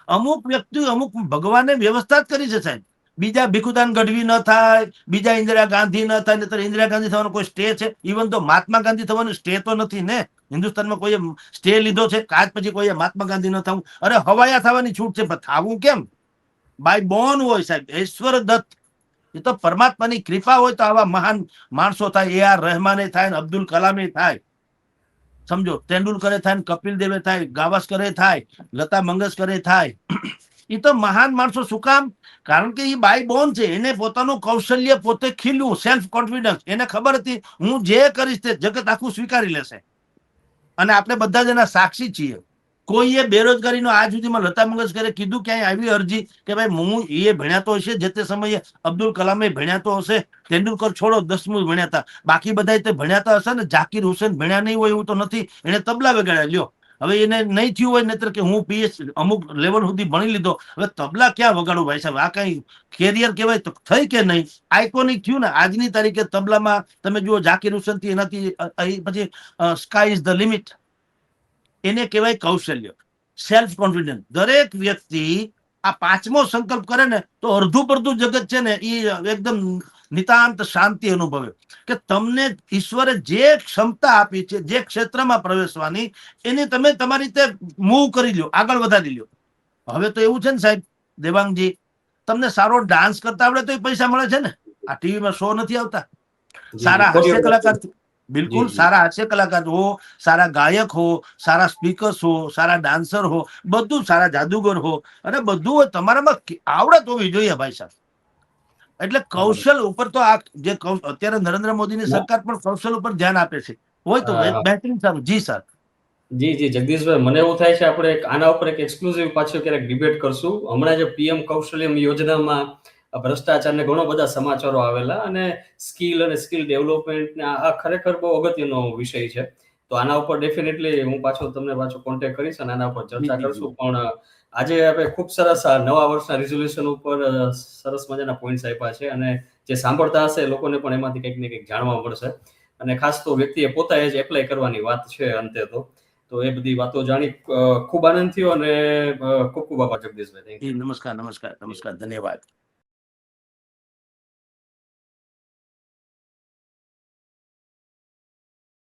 અમુક વ્યક્તિ અમુક ભગવાને વ્યવસ્થા જ કરી છે સાહેબ. બીજા ભીખુદાન ગઢવી ન થાય, બીજા ઇન્દિરા ગાંધી ન થાય, નહીતર ઇન્દિરા ગાંધી થવાનો કોઈ સ્ટે છે? ઇવન તો મહાત્મા ગાંધી થવાનો સ્ટે તો નથી ને. હિન્દુસ્તાનમાં કોઈએ સ્ટે લીધો છે? આજ પછી કોઈએ મહાત્મા ગાંધી ન થવું? અરે હવાયા થવાની છૂટ છે, પણ થવું કેમ? બાય બોર્ન હોય સાહેબ, ઈશ્વર દત્ત. એ તો પરમાત્માની કૃપા હોય તો આવા મહાન માણસો થાય. એ આર રહેમાને થાય ને અબ્દુલ કલામે થાય, સમજો, તેંડુલકરે થાય ને કપિલ દેવે થાય, ગાવસ્કરે થાય, લતા મંગેશકરે થાય. એ તો મહાન માણસો. શું કામ? કારણ કે એ બાય બોર્ન છે. એને પોતાનું કૌશલ્ય પોતે ખીલ્યું, સેલ્ફ કોન્ફિડન્સ. એને ખબર હતી હું જે કરીશ તે જગત આખું સ્વીકારી લેશે, અને આપણે બધા જ એના સાક્ષી છીએ. કોઈએ બેરોજગારીનો આજ સુધીમાં લતા મંગેશકરે કીધું ક્યાંય આવી અરજી કે ભાઈ હું એ ભણ્યા તો હશે, જે તે સમયે અબ્દુલ કલામે ભણ્યા તો હશે, તેંડુલકર છોડો 10મું ભણ્યા હતા, બાકી બધા તે ભણ્યા તો હશે ને. ઝાકીર હુસેન ભણ્યા નહીં હોય એવું તો નથી, એને તબલા વગાડ્યા લ્યો. હવે એને નહીં થયું હોય નહીતર કે હું પીએચ અમુક લેવલ સુધી ભણી લીધો, હવે તબલા ક્યાં વગાડું ભાઈ સાહેબ? આ કઈ કેરિયર કહેવાય? તો થઈ કે નહીં? આઇકોનિક થયું ને. આજની તારીખે તબલામાં તમે જુઓ ઝાકીર હુસેન થી એનાથી પછી સ્કાય ઇઝ ધ લિમિટ. એને કહેવાય કૌશલ્ય, સેલ્ફ કોન્ફિડન્સ. દરેક વ્યક્તિ આ 5મો સંકલ્પ કરે ને તો અડધું પડધું જગત છે ને એ એકદમ નિતાંત શાંતિ અનુભવે. કે તમને ઈશ્વરે જે ક્ષમતા આપી છે, જે ક્ષેત્રમાં પ્રવેશવાની, એને તમે તમારી રીતે મૂવ કરી લો, આગળ વધારી લો. હવે તો એવું છે ને સાહેબ દેવાંગજી, તમને સારો ડાન્સ કરતા આવડે તો પૈસા મળે છે ને. આ ટીવીમાં શો નથી આવતા? સારા હાસ્ય કલાકાર, બિલકુલ સારા હાસ્ય કલાકાર હો, સારા ગાયક હો, સારા સ્પીકર્સ હો, સારા ડાન્સર હો, બધું સારા જાદુગર હો, અને બધું હોય. તમારામાં આવડત હોવી જોઈએ ભાઈ સાહેબ. એટલે કૌશલ ઉપર તો આ જે અત્યારે નરેન્દ્ર મોદીની સરકાર પણ કૌશલ ઉપર ધ્યાન આપે છે. હોય તો બેટરી સારું. જી સર. જી જી જગદીશભાઈ, મને એવું થાય છે આપણે આના ઉપર એક એક્સક્લુઝિવ પાછું ક્યારેક ડિબેટ કરશું. હમણાં જે પીએમ કૌશલ્યમ યોજનામાં ભ્રષ્ટાચારને ઘણો બધા સમાચારો આવેલા, અને સ્કિલ અને સ્કિલ ડેવલપમેન્ટ આ ખરેખર બહુ અગત્યનો વિષય છે. તો આના ઉપર ડેફિનેટલી હું તમને પાછો કોન્ટેક્ટ કરીશ અને આના ઉપર ચર્ચા કરશું. પણ આજે આપણે ખૂબ સરસ આ નવા વર્ષના રિઝોલ્યુશન ઉપર સરસ મજાના પોઈન્ટ્સ આપ્યા છે, અને જે સાંભળતા હશે એ લોકોને પણ એમાંથી કંઈક ને કંઈક જાણવા મળશે. અને ખાસ તો વ્યક્તિએ પોતાએ જ એપ્લાય કરવાની વાત છે અંતે તો એ બધી વાતો જાણી ખૂબ આનંદ થયો, અને ખૂબ ખૂબ આભાર જગદીશભાઈ. નમસ્કાર. ધન્યવાદ.